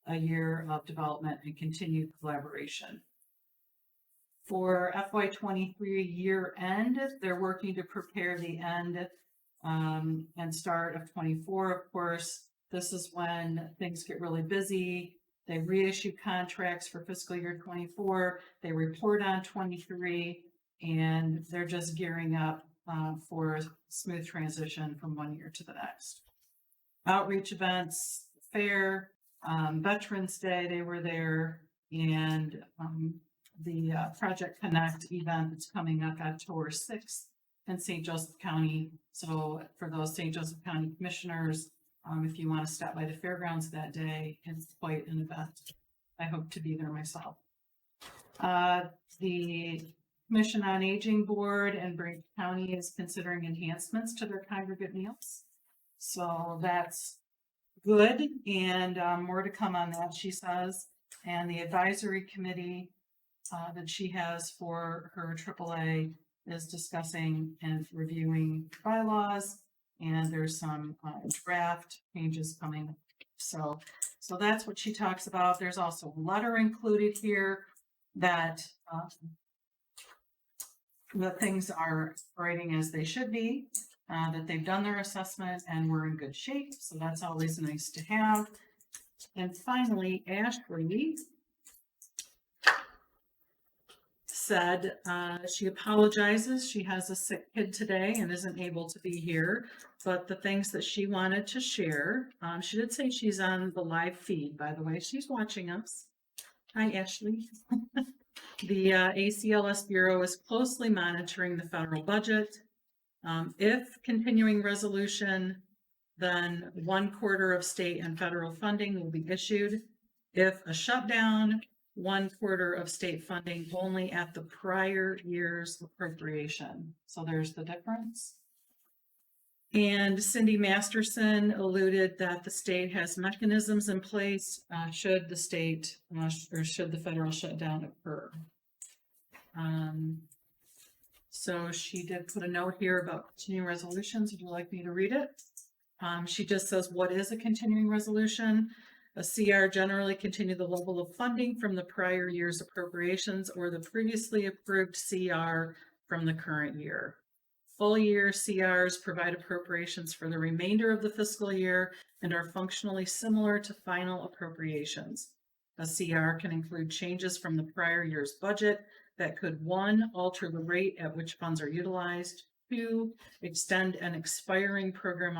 a year of development and continued collaboration. For FY 23 year end, they're working to prepare the end and start of 24. Of course, this is when things get really busy. They reissue contracts for fiscal year 24. They report on 23, and they're just gearing up for a smooth transition from one year to the next. Outreach events, fair, Veterans Day, they were there, and the Project Connect event that's coming up October 6th in St. Joseph County. So for those St. Joseph County commissioners, if you want to stop by the fairgrounds that day, it's quite an event. I hope to be there myself. The Commission on Aging Board and Brink County is considering enhancements to their congregate meals. So that's good, and more to come on that, she says. And the advisory committee that she has for her AAA is discussing and reviewing bylaws, and there's some draft changes coming. So that's what she talks about. There's also a letter included here that the things are operating as they should be, that they've done their assessment and we're in good shape. So that's always nice to have. And finally, Ashley said she apologizes. She has a sick kid today and isn't able to be here. But the things that she wanted to share, she did say she's on the live feed, by the way. She's watching us. Hi, Ashley. The ACLS Bureau is closely monitoring the federal budget. If continuing resolution then 1/4 of state and federal funding will be issued. If a shutdown, 1/4 of state funding only at the prior year's appropriation. So there's the difference. And Cindy Masterson alluded that the state has mechanisms in place, should the state, or should the federal shutdown occur. So she did put a note here about continuing resolutions. Would you like me to read it? She just says, what is a continuing resolution? A CR generally continue the level of funding from the prior year's appropriations or the previously approved CR from the current year. Full year CRs provide appropriations for the remainder of the fiscal year and are functionally similar to final appropriations. A CR can include changes from the prior year's budget that could 1, alter the rate at which funds are utilized, 2, extend an expiring program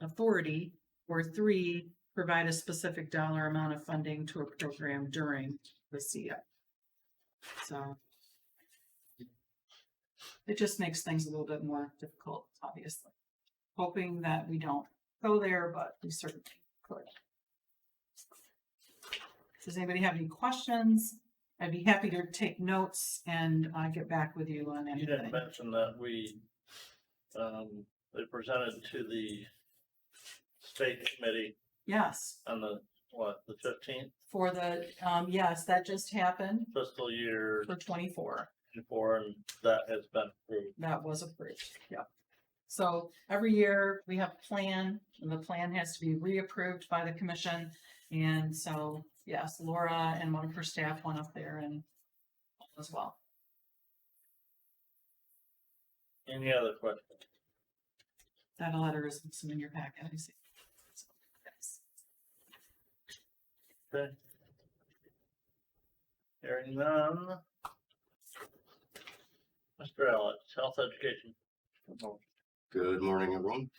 authority, or 3, provide a specific dollar amount of funding to a program during the CR. So it just makes things a little bit more difficult, obviously. Hoping that we don't go there, but we certainly could. Does anybody have any questions? I'd be happy to take notes and get back with you on You didn't anything. mention that they presented to the state committee Yes, on the 15th for the, yes, that just happened fiscal year for 24. before, and that has been approved. That was approved, yeah. So every year we have a plan, and the plan has to be reapproved by the commission. And so, yes, Laura and one of her staff went up there and as well. Any other questions? That letter is in your packet, I see. So, yes. Okay. Hearing none. Mr. Alex, health education. Good morning, everyone.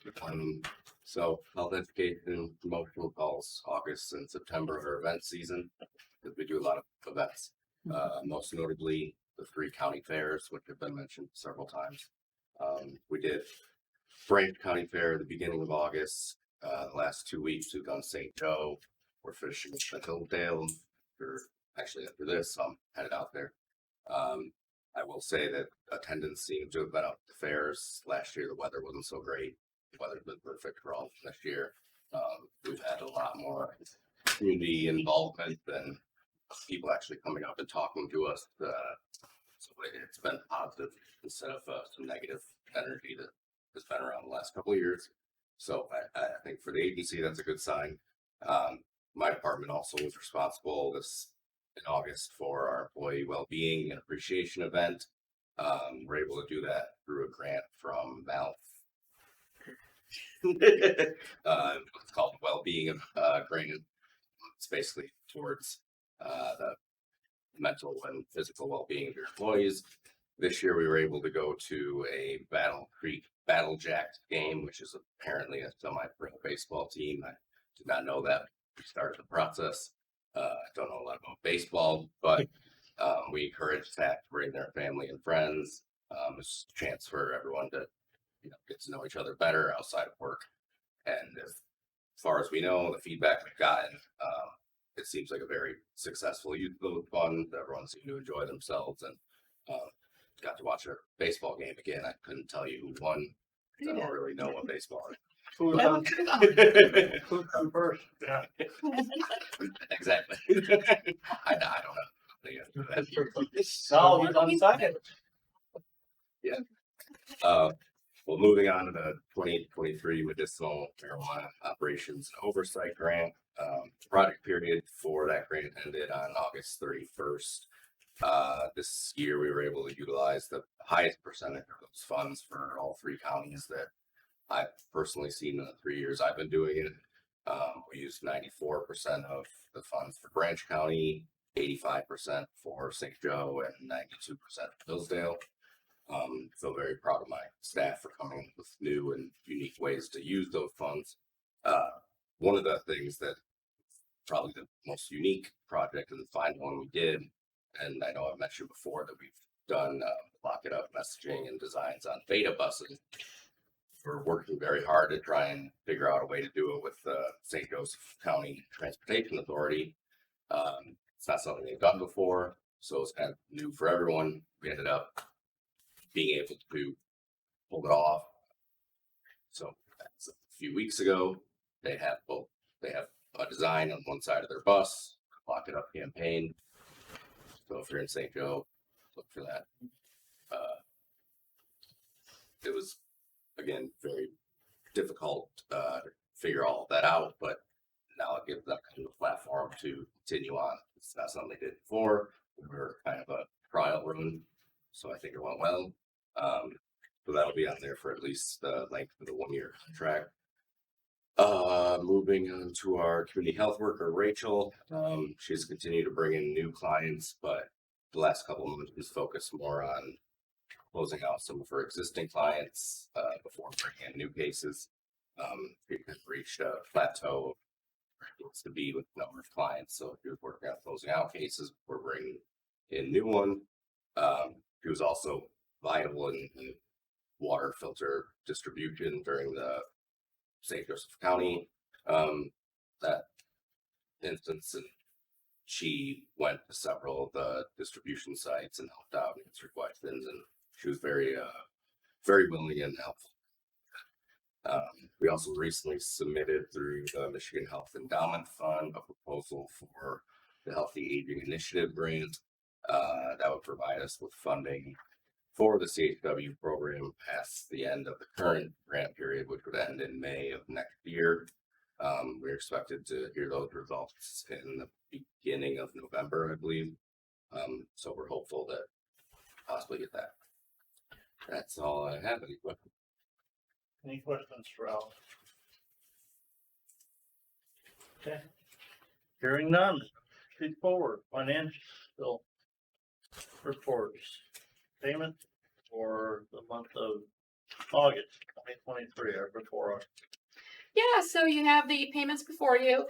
So health education promotional calls, August and September are event season, because we do a lot of events. Most notably the 3 county fairs, which have been mentioned several times. We did Branch County Fair at the beginning of August. The last 2 weeks we've done St. Joe. We're finishing at Hillsdale. After this, I'm headed out there. I will say that attendance seems to have been up at the fairs. Last year, the weather wasn't so great. The weather's been perfect for all this year. We've had a lot more community involvement than people actually coming up and talking to us. So it's been positive instead of some negative energy that has been around the last couple of years. So I think for the agency, that's a good sign. My department also was responsible in August for our employee well-being and appreciation event. We're able to do that through a grant from Valve. It's called Well-Being Grant. It's basically towards the mental and physical well-being of your employees. This year we were able to go to a Battle Creek Battle Jack game, which is apparently a semi-pro baseball team. I did not know that. We started the process. I don't know a lot about baseball, but we encourage staff to bring their family and friends. It's a chance for everyone to get to know each other better outside of work. And as far as we know, the feedback we've gotten, it seems like a very successful youth fund. Everyone seemed to enjoy themselves and got to watch a baseball game again. I couldn't tell you who won. I don't really know what baseball is. Who's on first? Yeah. Exactly. I don't know. No, he's on second. Well, moving on to the 2023 medicinal marijuana operations and oversight grant. Project period for that grant ended on August 31st. This year we were able to utilize the highest percentage of those funds for all 3 counties that I've personally seen in the 3 years I've been doing it. We used 94% of the funds for Branch County, 85% for St. Joe, and 92% for Hillsdale. Feel very proud of my staff for coming up with new and unique ways to use those funds. One of the things that probably the most unique project and the final one we did, and I know I've mentioned before that we've done Lock It Up messaging and designs on Beta buses. we're working very hard to try and figure out a way to do it with the St. Joseph County Transportation Authority. It's not something they've done before, so it's kind of new for everyone. We ended up being able to pull it off. So that's a few weeks ago. They have a design on one side of their bus, Lock It Up campaign. So if you're in St. Joe, look for that. It was, again, very difficult to figure all of that out, but now it gives that kind of a platform to continue on. It's not something they did before. We were kind of a trial run, so I think it went well. So that'll be on there for at least the length of the 1-year contract. Moving on to our community health worker, Rachel. She's continued to bring in new clients, but the last couple of months she's focused more on closing out some of her existing clients before bringing in new cases. We've reached a plateau where it needs to be with the number of clients. So she was working on closing out cases before bringing in new one. She was also viable in water filter distribution during the St. Joseph County that instance, and she went to several of the distribution sites and helped out and answered questions, and she was very willing and helpful. We also recently submitted through the Michigan Health Endowment Fund a proposal for the Healthy Aging Initiative grant that would provide us with funding for the CHW program past the end of the current grant period, which would end in May of next year. We're expected to hear those results in the beginning of November, I believe. So we're hopeful to possibly get that. That's all I have. Any questions? Any questions for Al? Okay. Hearing none. Straightforward. Financial reports. Payment for the month of August 2023 or before us. Yeah, so you have the payments before you,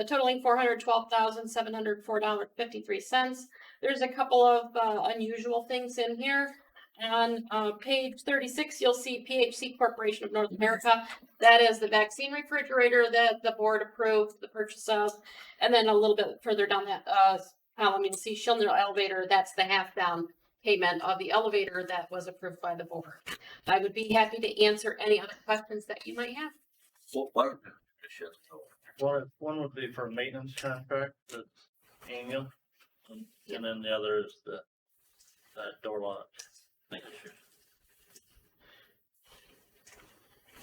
totaling $412,704.53. There's a couple of unusual things in here. On page 36, you'll see PHC Corporation of North America. That is the vaccine refrigerator that the board approved the purchase of. And then a little bit further down that column, you'll see Schindler Elevator. That's the half down payment of the elevator that was approved by the board. I would be happy to answer any other questions that you might have. What? One would be for a maintenance contract that's annual, and then the other is the door lock.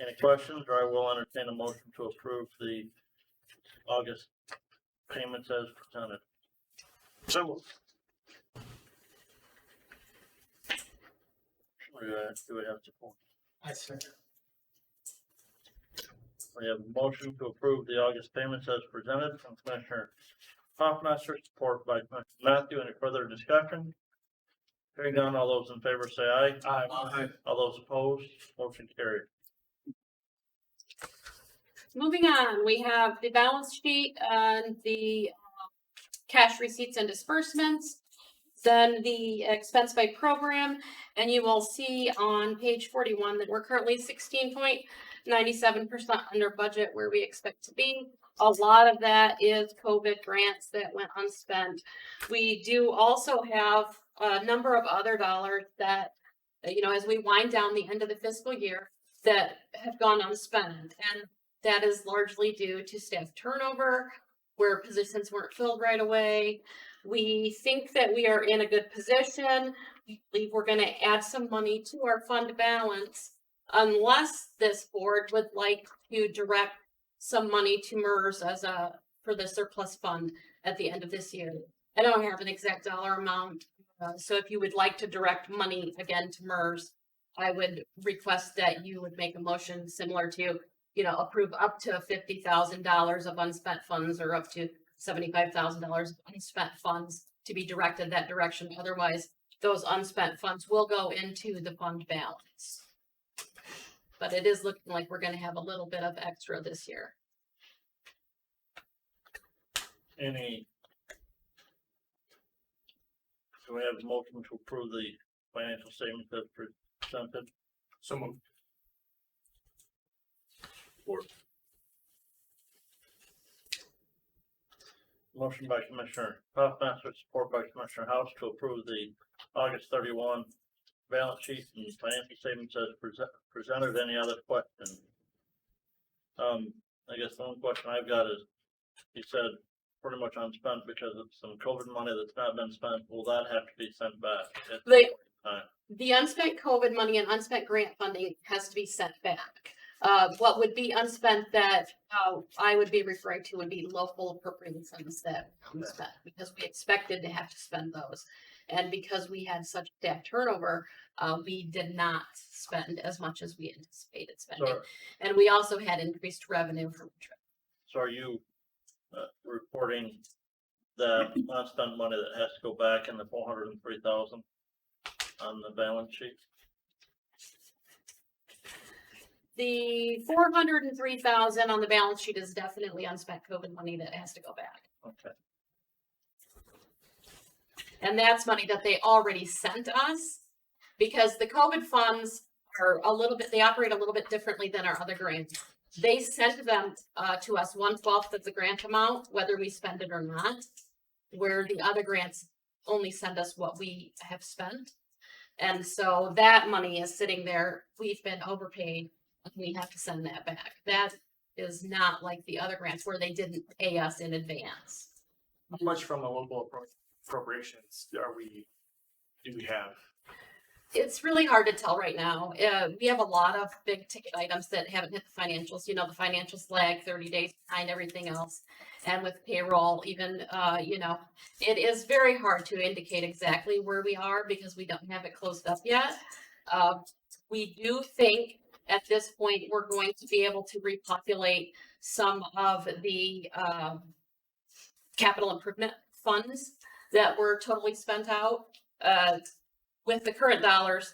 Any questions, or I will entertain a motion to approve the August payments as presented. So Do we have support? I second. We have a motion to approve the August payments as presented from Commissioner Hoffmeister, support by Commissioner Matthew. Any further discussion? Hearing none, all those in favor say aye. Aye. All those opposed, motion carried. Moving on, we have the balance sheet and the cash receipts and disbursements, then the expense by program, and you will see on page 41 that we're currently 16.97% under budget where we expect to be. A lot of that is COVID grants that went unspent. We do also have a number of other dollars that, as we wind down the end of the fiscal year, that have gone unspent. And that is largely due to staff turnover, where positions weren't filled right away. We think that we are in a good position. We believe we're going to add some money to our fund balance unless this board would like to direct some money to MERS for the surplus fund at the end of this year. I don't have an exact dollar amount. So if you would like to direct money again to MERS, I would request that you would make a motion similar to, approve up to $50,000 of unspent funds or up to $75,000 of unspent funds to be directed that direction. Otherwise, those unspent funds will go into the fund balance. But it is looking like we're going to have a little bit of extra this year. Do we have a motion to approve the financial statement as presented? moved. Motion by Commissioner Hoffmaster, support by Commissioner House to approve the August 31 balance sheet and financial statements as presented. Any other questions? I guess the only question I've got is, you said pretty much unspent because of some COVID money that's not been spent. Will that have to be sent back? The unspent COVID money and unspent grant funding has to be sent back. What would be unspent that I would be referring to would be local appropriations that we spent, because we expected to have to spend those. And because we had such staff turnover, we did not spend as much as we anticipated spending. So, And we also had increased revenue from the trip. so are you reporting that unspent money that has to go back in the 403,000 on the balance sheet? The 403,000 on the balance sheet is definitely unspent COVID money that has to go back. Okay. And that's money that they already sent us, because the COVID funds are they operate a little bit differently than our other grants. They sent them to us 1/12 of the grant amount, whether we spend it or not, where the other grants only send us what we have spent. And so that money is sitting there. We've been overpaid. We have to send that back. That is not like the other grants where they didn't pay us in advance. How much from the local appropriations do we have? It's really hard to tell right now. We have a lot of big ticket items that haven't hit the financials. You know, the financials lag 30 days behind everything else. And with payroll, even, it is very hard to indicate exactly where we are because we don't have it closed up yet. We do think at this point, we're going to be able to repopulate some of the capital improvement funds that were totally spent out. With the current dollars,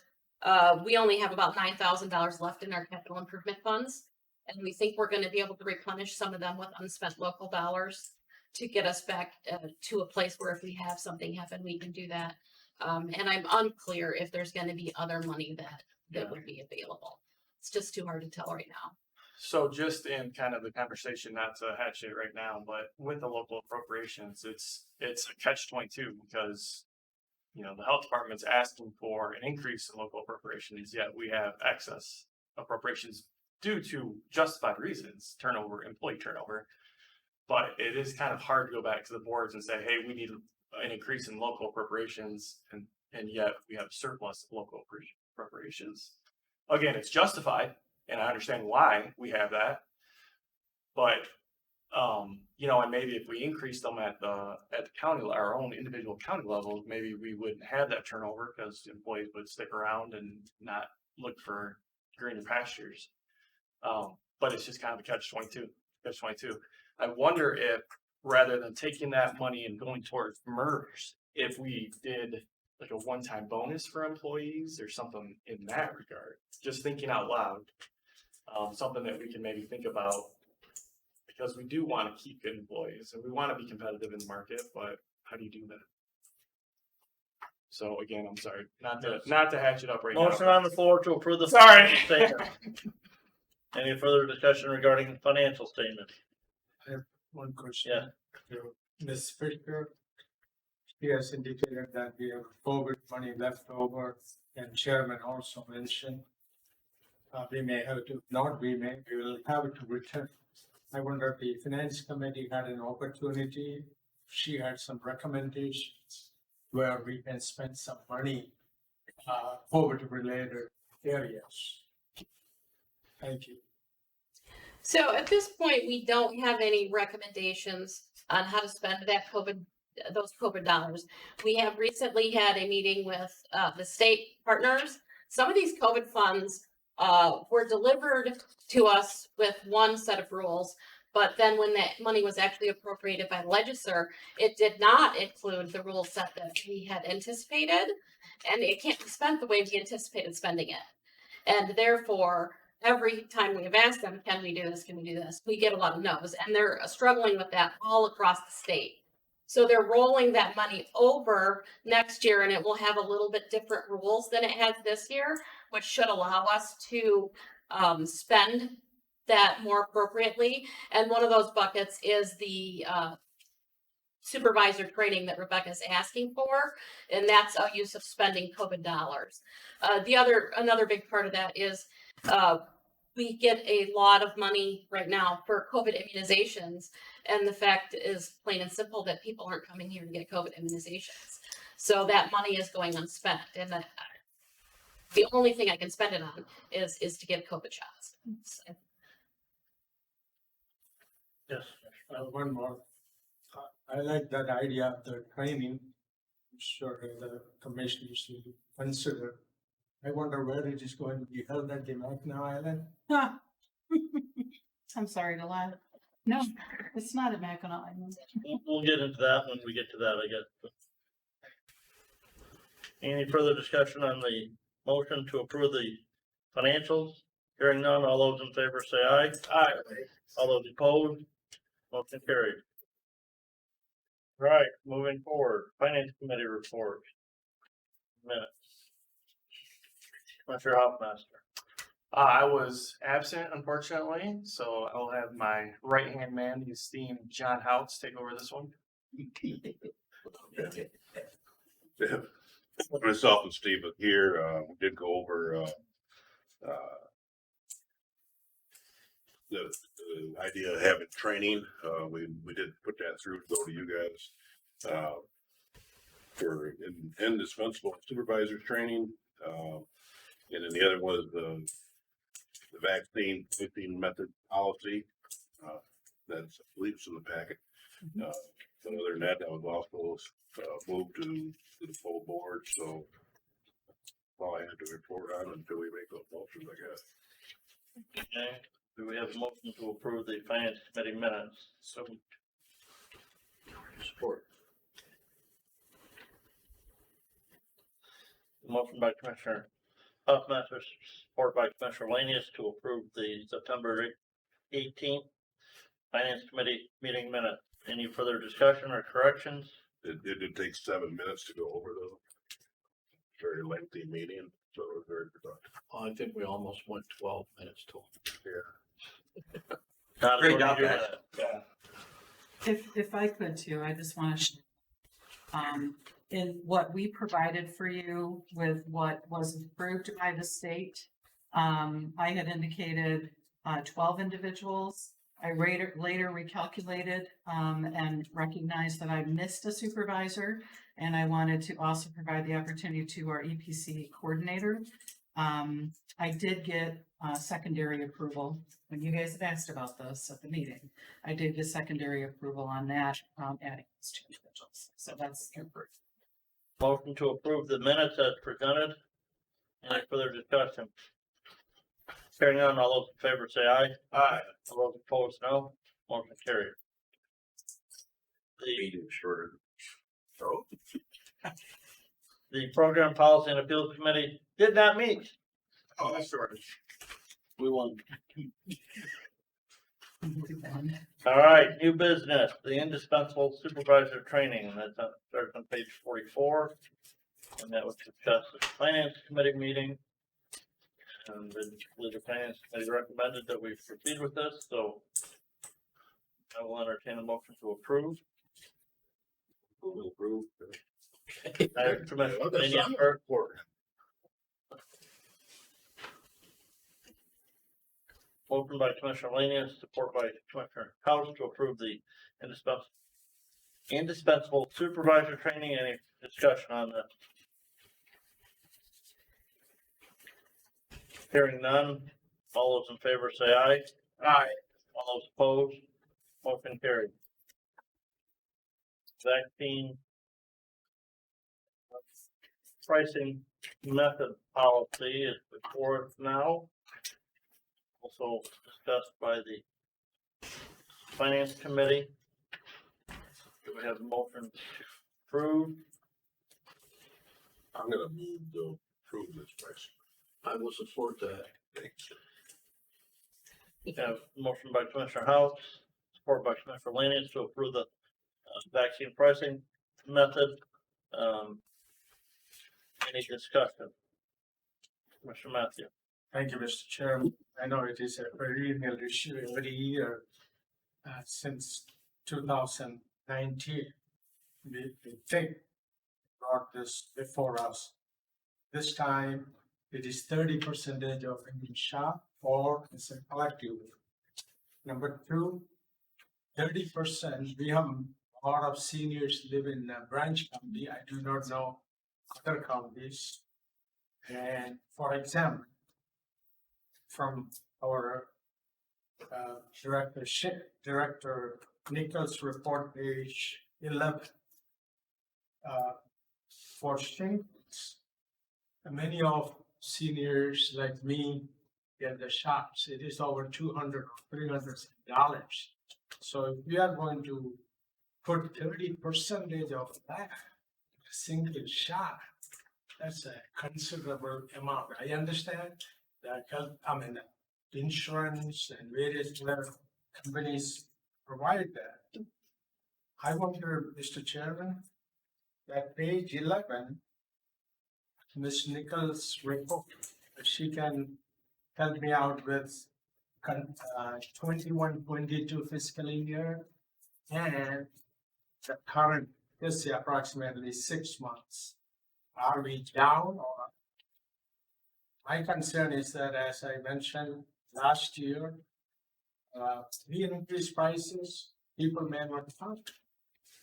we only have about $9,000 left in our capital improvement funds. And we think we're going to be able to replenish some of them with unspent local dollars to get us back to a place where if we have something happen, we can do that. And I'm unclear if there's going to be other money that would be available. It's just too hard to tell right now. So just in kind of the conversation, not to hatch it right now, but with the local appropriations, it's a catch-22 because, the health department's asking for an increase in local appropriations, yet we have excess appropriations due to justified reasons, employee turnover. But it is kind of hard to go back to the boards and say, hey, we need an increase in local appropriations, and yet we have surplus of local appropriations. Again, it's justified, and I understand why we have that. But, and maybe if we increase them at the county, our own individual county level, maybe we wouldn't have that turnover because employees would stick around and not look for greener pastures. But it's just kind of a catch-22. I wonder if, rather than taking that money and going towards MERS, if we did like a one-time bonus for employees or something in that regard, just thinking out loud, something that we can maybe think about, because we do want to keep good employees and we want to be competitive in the market, but how do you do that? So again, I'm sorry, not to hatch it up right now. Motion on the floor to approve the. Sorry. Statement. Any further discussion regarding the financial statement? I have one question. Yeah. Ms. Fisher, he has indicated that we have COVID money left over, and chairman also mentioned we will have to return. I wonder if the finance committee had an opportunity, she had some recommendations where we can spend some money, COVID related areas. Thank you. So at this point, we don't have any recommendations on how to spend those COVID dollars. We have recently had a meeting with the state partners. Some of these COVID funds were delivered to us with one set of rules, but then when that money was actually appropriated by the legislature, it did not include the rule set that we had anticipated, and it can't be spent the way we anticipated spending it. And therefore, every time we have asked them, can we do this? Can we do this? We get a lot of no's, and they're struggling with that all across the state. So they're rolling that money over next year, and it will have a little bit different rules than it has this year, which should allow us to spend that more appropriately. And one of those buckets is the supervisor training that Rebecca's asking for, and that's a use of spending COVID dollars. Another big part of that is we get a lot of money right now for COVID immunizations, and the fact is plain and simple that people aren't coming here to get COVID immunizations. So that money is going unspent, and the only thing I can spend it on is to give COVID shots. So, Yes. One more. I like that idea of the training. Sure, the commission should consider. I wonder where it is going to be held at the Mackinac Island. Ah. I'm sorry to laugh. No, it's not at Mackinac Island. We'll get into that when we get to that, I guess. Any further discussion on the motion to approve the financials? Hearing none, all those in favor say aye. Aye. All those opposed, motion carried. Right, moving forward, finance committee report. Minutes. Commissioner Hoffmaster. I was absent, unfortunately, so I'll have my right-hand man, the esteemed John Houts, take over this one. Myself and Steve are here, we did go over, the idea of having training, we did put that through, go to you guys. For indispensable supervisor training, and then the other was the vaccine method policy, that's, I believe it's in the packet. But other than that, that was also, moved to the full board, so all I had to report on until we make those motions, I guess. Okay, do we have a motion to approve the finance committee minutes? So Support. Motion by Commissioner Huffmaster, support by Commissioner Lanius to approve the September 18th Finance Committee meeting minutes. Any further discussion or corrections? It did take 7 minutes to go over those. Very lengthy meeting, so it was very productive. I think we almost went 12 minutes till. Yeah. Not Great according job, to guys. that. If I could too, I just want to, in what we provided for you with what was approved by the state, I had indicated 12 individuals. I later recalculated and recognized that I missed a supervisor, and I wanted to also provide the opportunity to our EPC coordinator. I did get secondary approval when you guys had asked about this at the meeting. I did get secondary approval on that, adding those two individuals. So that's approved. Motion to approve the minutes as presented. Any further discussion? Hearing none, all those in favor say aye. Aye. All those opposed, no. Motion carried. Meeting shorter. Oh. The Program Policy and Appeals Committee did not meet. Oh, that's right. We won. All right, new business, the indispensable supervisor training, and that's starts on page 44. And that was discussed at the finance committee meeting. And the finance committee recommended that we proceed with this, so I will entertain a motion to approve. We'll approve. I have Commissioner Lanius first. Motion by Commissioner Lanius, support by Commissioner House to approve the indispensable supervisor training. Any discussion on that? Hearing none, all those in favor say aye. Aye. All those opposed, motion carried. Vaccine pricing method policy is before us now. Also discussed by the finance committee. Do we have a motion to approve? I'm gonna move to approve this price. I will support that. Thanks. We have a motion by Commissioner House, support by Commissioner Lanius to approve the vaccine pricing method. Any discussion? Commissioner Matthew. Thank you, Mr. Chairman. I know it is a perennial issue every year since 2019. We think brought this before us. This time, it is 30% of Indian shop or it's a collective. Number two, 30%, we have a lot of seniors live in Branch County. I do not know other counties. And for example, from our Director Nichols report page 11. For shingles, many of seniors like me get the shots. It is over $200 or $300. So if we are going to put 30% of that a single shot, that's a considerable amount. I understand that insurance and various other companies provide that. I wonder, Mr. Chairman, that page 11, Ms. Nichols' report, if she can help me out with 21-22 fiscal year and the current, this is approximately 6 months. Are we down or? My concern is that, as I mentioned last year, we increased prices, people may not come.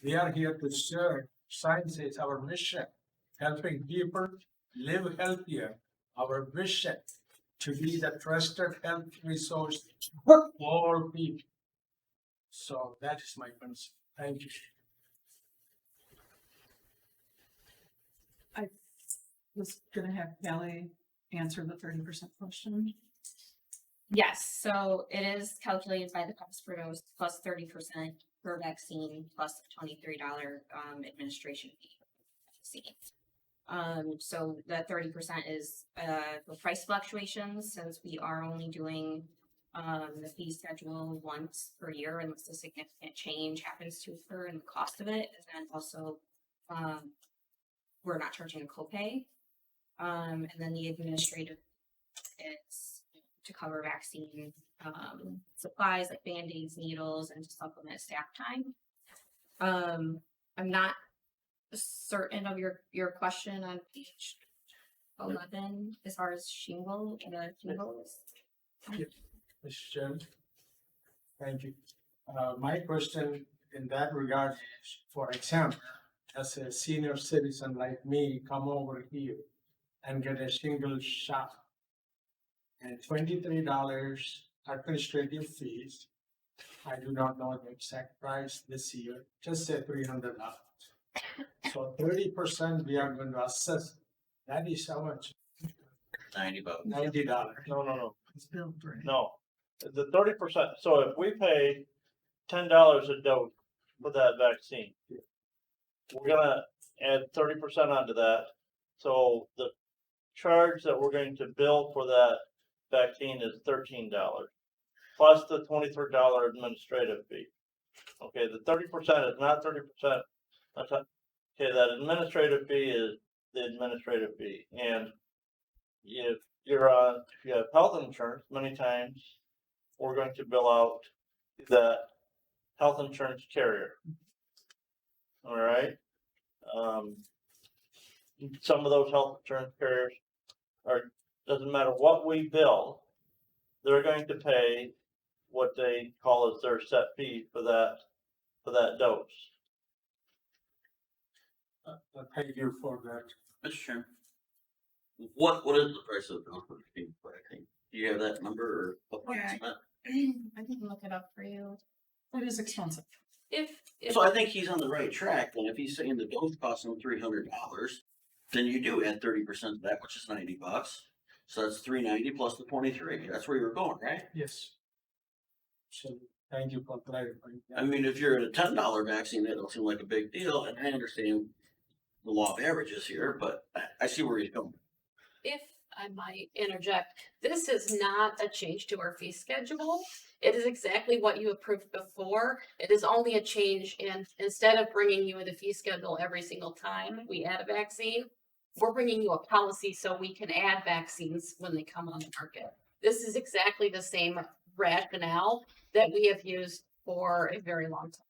We are here to serve. Science is our mission, helping people live healthier. Our vision to be the trusted health resource for all people. So that is my concern. Thank you. I was gonna have Kelly answer the 30% question. Yes, so it is calculated by the cost per dose plus 30% per vaccine plus $23 administration fee for vaccine. So the 30% is the price fluctuations, since we are only doing the fee schedule once per year unless a significant change happens to occur in the cost of it. And then also we're not charging a copay. And then the administrative is to cover vaccine supplies like Band-Aids, needles, and to supplement staff time. I'm not certain of your question on page 11 as far as shingles. Mr. Chairman, thank you. My question in that regard is, for example, as a senior citizen like me, come over here and get a single shot and $23 administrative fees. I do not know the exact price this year, just say $300. So 30% we are going to assess. That is how much? $90. $90. No. It's billed, right? No, the 30%, so if we pay $10 a dose for that vaccine, we're gonna add 30% onto that. So the charge that we're going to bill for that vaccine is $13 plus the $23 administrative fee. Okay, the 30% is not 30%. That's not, okay, that administrative fee is the administrative fee. And if you have health insurance, many times we're going to bill out that health insurance carrier. All right. Some of those health insurance carriers doesn't matter what we bill, they're going to pay what they call as their set fee for that dose. Thank you for that. Mr. Chairman, what is the price of the vaccine? Do you have that number or? Yeah. I can look it up for you. It is expensive. If So I think he's on the right track, and if he's saying the dose costs him $300, then you do add 30% of that, which is $90. So that's $390 plus the 23. That's where you're going, right? Yes. So thank you for clarifying. that. I mean, if you're at a $10 vaccine, that don't seem like a big deal, and I understand the law of averages here, but I see where he's going. if I might interject, this is not a change to our fee schedule. It is exactly what you approved before. It is only a change in, instead of bringing you the fee schedule every single time we add a vaccine, we're bringing you a policy so we can add vaccines when they come on the market. This is exactly the same rationale that we have used for a very long time.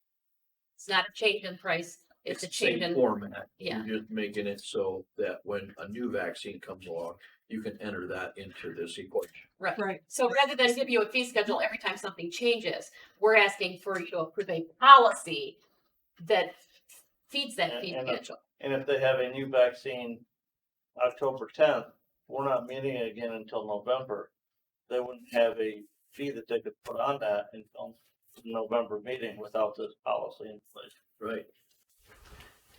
It's not a change in price, it's a the change same in, format. yeah. You're just making it so that when a new vaccine comes along, you can enter that into this equation. right. Right. So rather than give you a fee schedule every time something changes, we're asking for you to approve a policy that feeds that fee And- schedule. And if they have a new vaccine October 10th, we're not meeting again until November. They wouldn't have a fee that they could put on that until the November meeting without this policy in place. Right.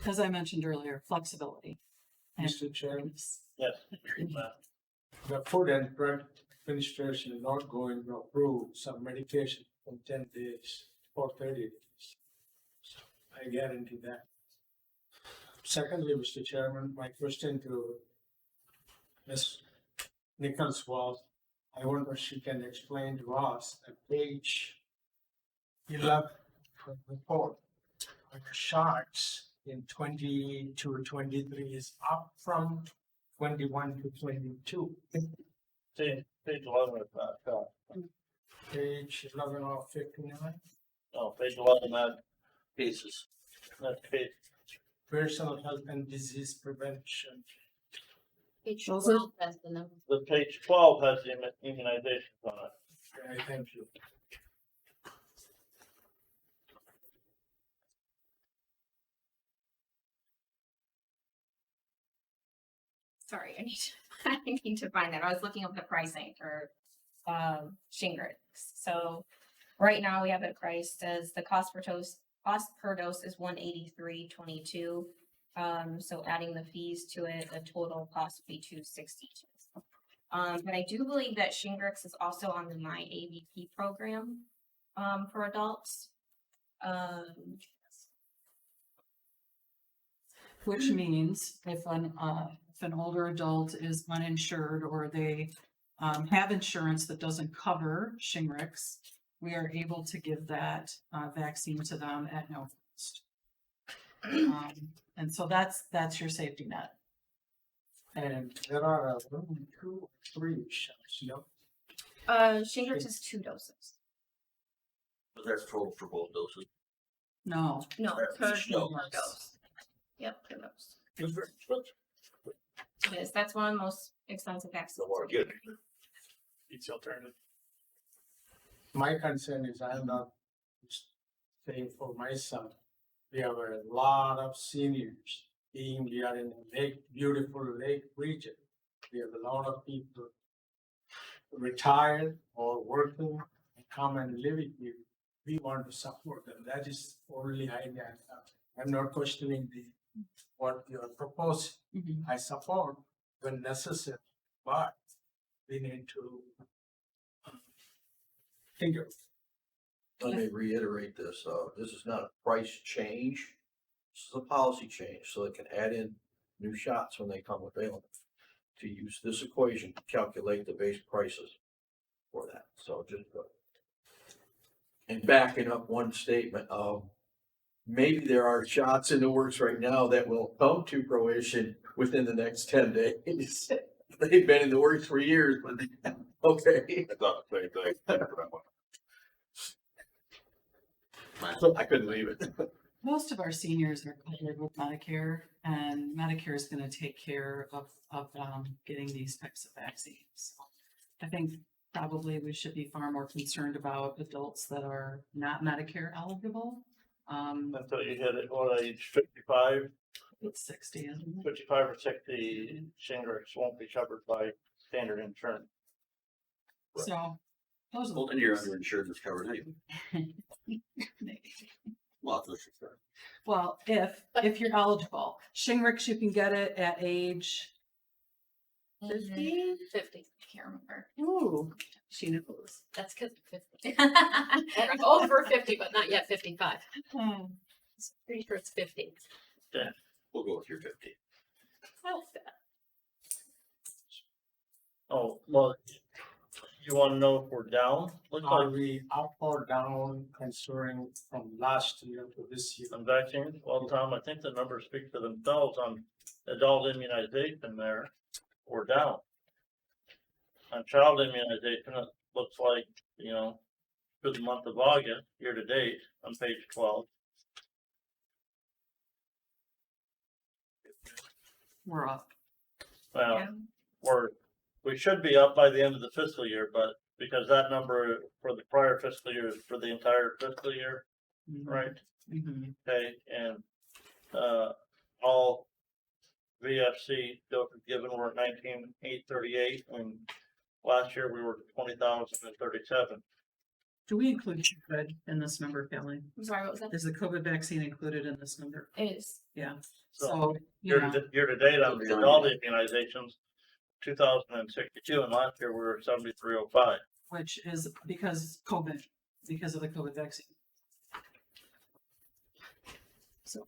As I mentioned earlier, flexibility. And- Mr. Chairman, Yes. the Food and Drug Administration is not going to approve some medication from 10 days or 30 days. So I guarantee that. Secondly, Mr. Chairman, my question to Ms. Nichols was, I wonder if she can explain to us at page 11 of the report, the charts in 22, 23 is up from 21 to 22. Page 11 is not, Page 11 of 59, no, page 11, Cases. that page, personal health and disease prevention. Page Those are- 12 has the number. the page 12 has the immunizations on it. Okay, thank you. Sorry, I need to, I need to find that. I was looking up the pricing for Shingrix. So right now we have it priced as the cost per dose is $183.22. So adding the fees to it, the total cost would be $262. But I do believe that Shingrix is also on the My AVP program for adults. Which means if an older adult is uninsured or they have insurance that doesn't cover Shingrix, we are able to give that vaccine to them at no cost. And so that's your safety net. And there are 1, 2, 3 shots, you know. Shingrix is 2 doses. But that's total for both doses. No, No, That's per each dose. dose. Yep, per dose. It's very expensive. It is. That's one of the most expensive vaccines. Don't wanna get it. Each alternative. My concern is I'm not saying for myself. We have a lot of seniors being, we are in a lake, beautiful lake region. We have a lot of people retired or working, come and live here. We want to support them. That is only I'm not questioning what you are proposing. Mhm. I support when necessary, but we need to think of. Let me reiterate this, this is not a price change. This is a policy change, so they can add in new shots when they come available. To use this equation to calculate the base prices for that, so just. And backing up one statement, maybe there are shots in the works right now that will come to fruition within the next 10 days. They've been in the works for years, but, okay. I thought the same thing. That one. I couldn't leave it. most of our seniors are covered with Medicare, and Medicare is gonna take care of getting these types of vaccines. So I think probably we should be far more concerned about adults that are not Medicare eligible. Until you hit it, what age, 55, It's 60, isn't it? 55 or 60, Shingrix won't be covered by standard insurance. So. Those are the Well, then your ones. underinsured is covered anyway. Well, that's fair. Well, if you're eligible, Shingrix, you can get it at age 50. 50. I can't remember. Ooh, she knows. That's because 50. Or over 50, but not yet 55. Hmm. Pretty sure it's 50. We'll go with your 50. I like that. Oh, well, you wanna know if we're down? Looks Are like we up or down considering from last year to this year? on vaccines, well, Tom, I think the numbers speak for themselves on adult immunization there, we're down. On child immunization, it looks like, you know, for the month of August, year to date, on page 12, We're up. well, we should be up by the end of the fiscal year, but because that number for the prior fiscal year is for the entire fiscal year, right? Mhm. Okay, and, all VFC doses given were at 19,838, and last year we were 20,037. Do we include COVID in this number, Kelly? I'm sorry, what was that? Is the COVID vaccine included in this number? It is. Yeah, So, so, you know, year to date on the adult immunizations, 2,062, and last year we were 7,305. which is because of the COVID vaccine. So,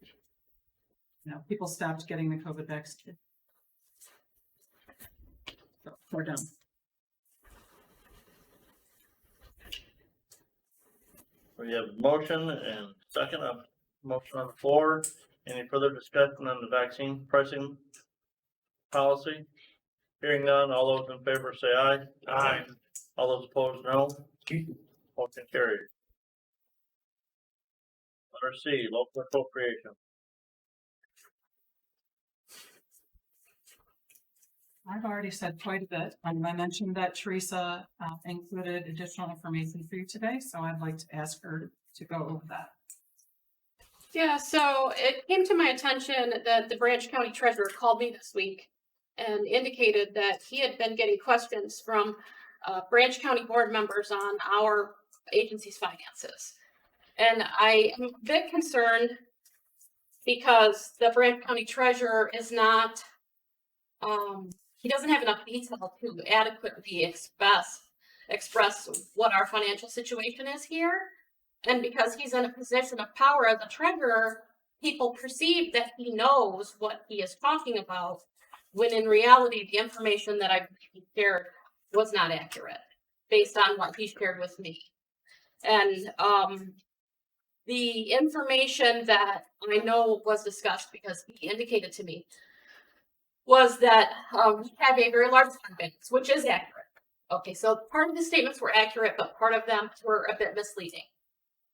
you know, people stopped getting the COVID vaccine. So we're done. We have a motion and second, a motion on the floor. Any further discussion on the vaccine pricing policy? Hearing none, all those in favor say aye. Aye. All those opposed, no. Motion carried. Letter C, local appropriation. I've already said quite a bit. I mentioned that Teresa included additional information for you today, so I'd like to ask her to go over that. Yeah, so it came to my attention that the Branch County Treasurer called me this week and indicated that he had been getting questions from Branch County board members on our agency's finances. And I am a bit concerned because the Branch County Treasurer is not, he doesn't have enough detail to adequately express what our financial situation is here. And because he's in a position of power as a treasurer, people perceive that he knows what he is talking about, when in reality, the information that I shared was not accurate based on what he shared with me. And the information that I know was discussed, because he indicated to me, was that we have a very large fund base, which is accurate. Okay, so part of the statements were accurate, but part of them were a bit misleading.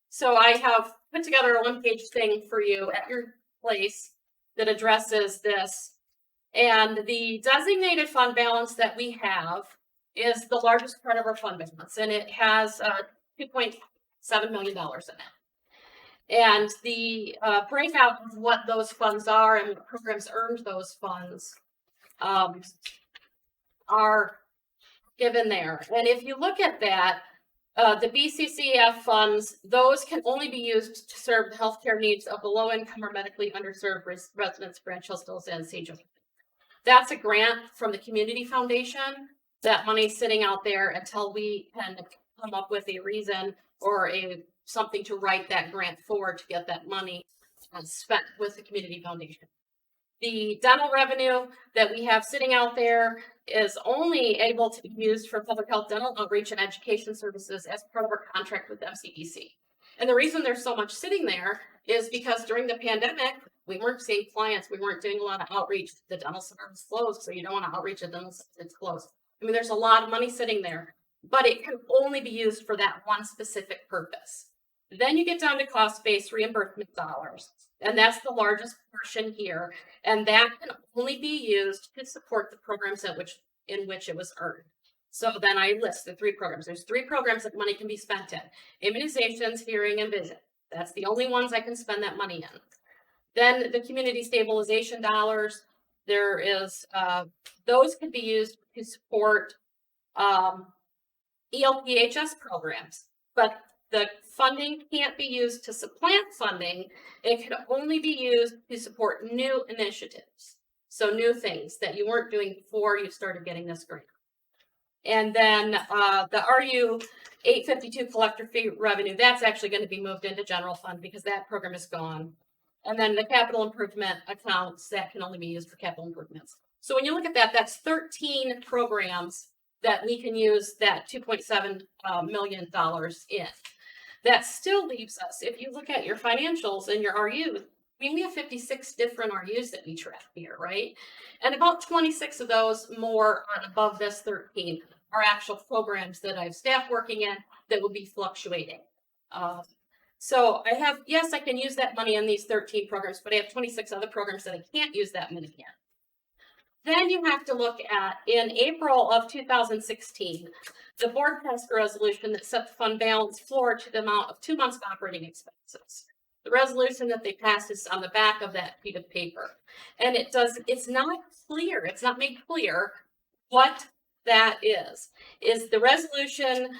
So I have put together a one-page thing for you at your place that addresses this. And the designated fund balance that we have is the largest part of our fund balance, and it has $2.7 million in it. And the breakout of what those funds are and what programs earned those funds are given there. And if you look at that, the BCCF funds, those can only be used to serve the healthcare needs of the low-income or medically underserved residents, Branch Hills, and Sage. That's a grant from the Community Foundation. That money's sitting out there until we can come up with a reason or something to write that grant for to get that money spent with the Community Foundation. The dental revenue that we have sitting out there is only able to be used for public health dental outreach and education services as part of our contract with MCDC. And the reason there's so much sitting there is because during the pandemic, we weren't seeing clients. We weren't doing a lot of outreach. The dental center was closed, so you don't want to outreach a dental center, it's closed. I mean, there's a lot of money sitting there, but it can only be used for that one specific purpose. Then you get down to cost-based reimbursement dollars, and that's the largest portion here. And that can only be used to support the programs in which it was earned. So then I list the 3 programs. There's 3 programs that money can be spent in: immunizations, hearing, and vision. That's the only ones I can spend that money in. Then the community stabilization dollars, there is, those could be used to support ELPHS programs, but the funding can't be used to supplant funding. It can only be used to support new initiatives. So new things that you weren't doing before you started getting this grant. And then the RU 852 collector fee revenue, that's actually going to be moved into general fund because that program is gone. And then the capital improvement accounts, that can only be used for capital improvements. So when you look at that, that's 13 programs that we can use that $2.7 million in. That still leaves us, if you look at your financials and your RU, we have 56 different RUs that we track here, right? And about 26 of those more on above this 13 are actual programs that I have staff working in that will be fluctuating. So I have, yes, I can use that money in these 13 programs, but I have 26 other programs that I can't use that money in. Then you have to look at, in April of 2016, the board passed a resolution that set the fund balance floor to the amount of 2 months of operating expenses. The resolution that they passed is on the back of that sheet of paper. And it's not clear, it's not made clear what that is. Is the resolution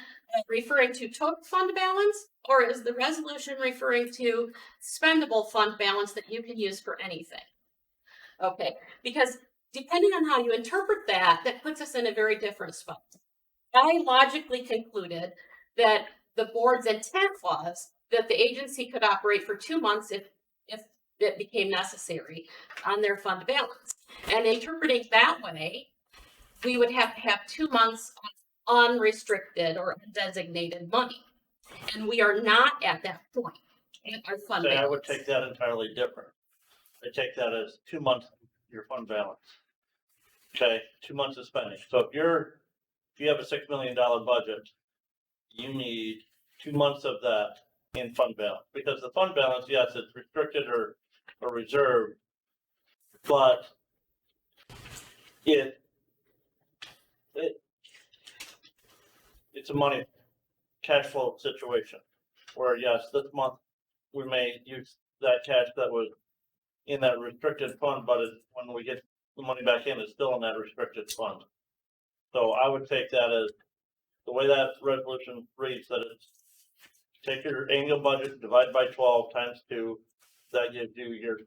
referring to total fund balance, or is the resolution referring to spendable fund balance that you can use for anything? Okay, because depending on how you interpret that, that puts us in a very different spot. I logically concluded that the board's intent was that the agency could operate for 2 months if it became necessary on their fund balance. And interpreting that way, we would have to have 2 months of unrestricted or undesignated money. And we are not at that point in our fund Say, balance. I would take that entirely different. I take that as 2 months of your fund balance. Okay, 2 months of spending. So if you have a $6 million budget, you need 2 months of that in fund balance, because the fund balance, yes, it's restricted or reserved, but it's a money cash flow situation where, yes, this month we may use that cash that was in that restricted fund, but when we get the money back in, it's still in that restricted fund. So I would take that as, the way that resolution reads, that it's take your annual budget, divide by 12 times 2, that gives you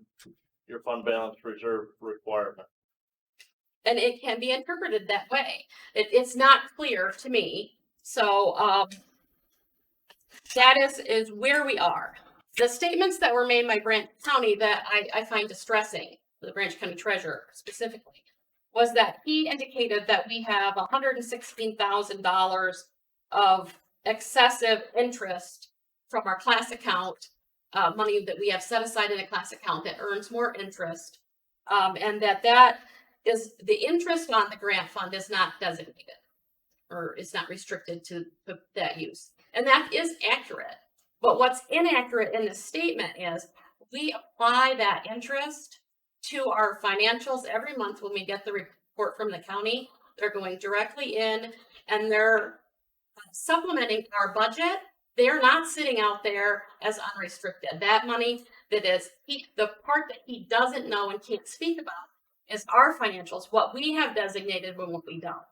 your fund balance reserve requirement. And it can be interpreted that way. It's not clear to me. So that is where we are. The statements that were made by Branch County that I find distressing, the Branch County Treasurer specifically, was that he indicated that we have $116,000 of excessive interest from our class account, money that we have set aside in a class account that earns more interest, and that is the interest on the grant fund is not designated or is not restricted to that use. And that is accurate. But what's inaccurate in this statement is we apply that interest to our financials every month when we get the report from the county. They're going directly in and they're supplementing our budget. They're not sitting out there as unrestricted. That money that is, the part that he doesn't know and can't speak about is our financials, what we have designated and what we don't.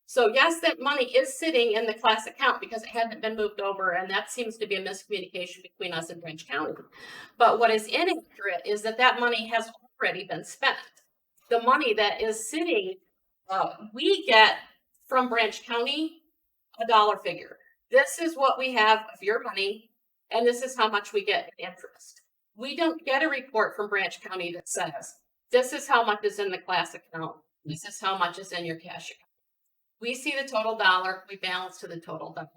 So yes, that money is sitting in the class account because it hadn't been moved over, and that seems to be a miscommunication between us and Branch County. But what is inaccurate is that money has already been spent. The money that is sitting, we get from Branch County a dollar figure. This is what we have of your money, and this is how much we get in interest. We don't get a report from Branch County that says, this is how much is in the class account. This is how much is in your cash account. We see the total dollar, we balance to the total dollar.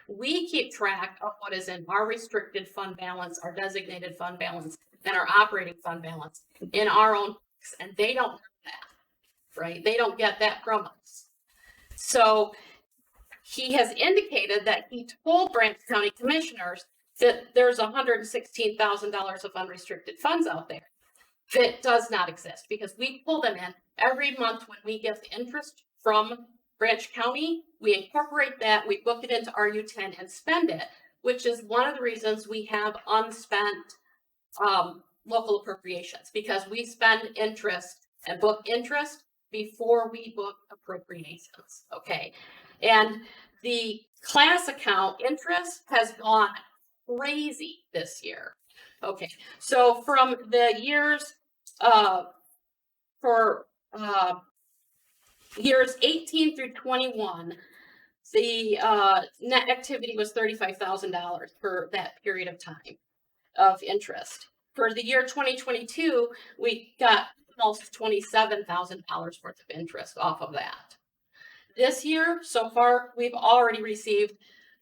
We keep track of what is in our restricted fund balance, our designated fund balance, and our operating fund balance in our own books, and they don't know that, right? They don't get that from us. So he has indicated that he told Branch County commissioners that there's $116,000 of unrestricted funds out there that does not exist, because we pull them in every month when we get the interest from Branch County. We incorporate that, we book it into RU10 and spend it, which is one of the reasons we have unspent local appropriations, because we spend interest and book interest before we book appropriations. Okay. And the class account interest has gone crazy this year. Okay. So from the years, years 18 through 21, the net activity was $35,000 for that period of time of interest. For the year 2022, we got almost $27,000 worth of interest off of that. This year, so far, we've already received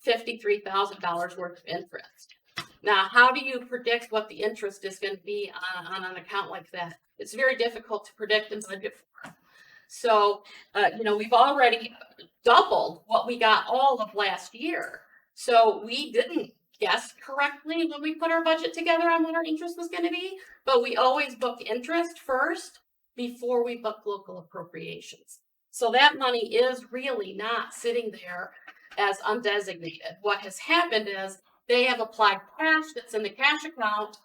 $53,000 worth of interest. Now, how do you predict what the interest is going to be on an account like that? It's very difficult to predict and budget for. So, we've already doubled what we got all of last year. So we didn't guess correctly when we put our budget together on what our interest was going to be, but we always book interest first before we book local appropriations. So that money is really not sitting there as undesignated. What has happened is they have applied cash that's in the cash account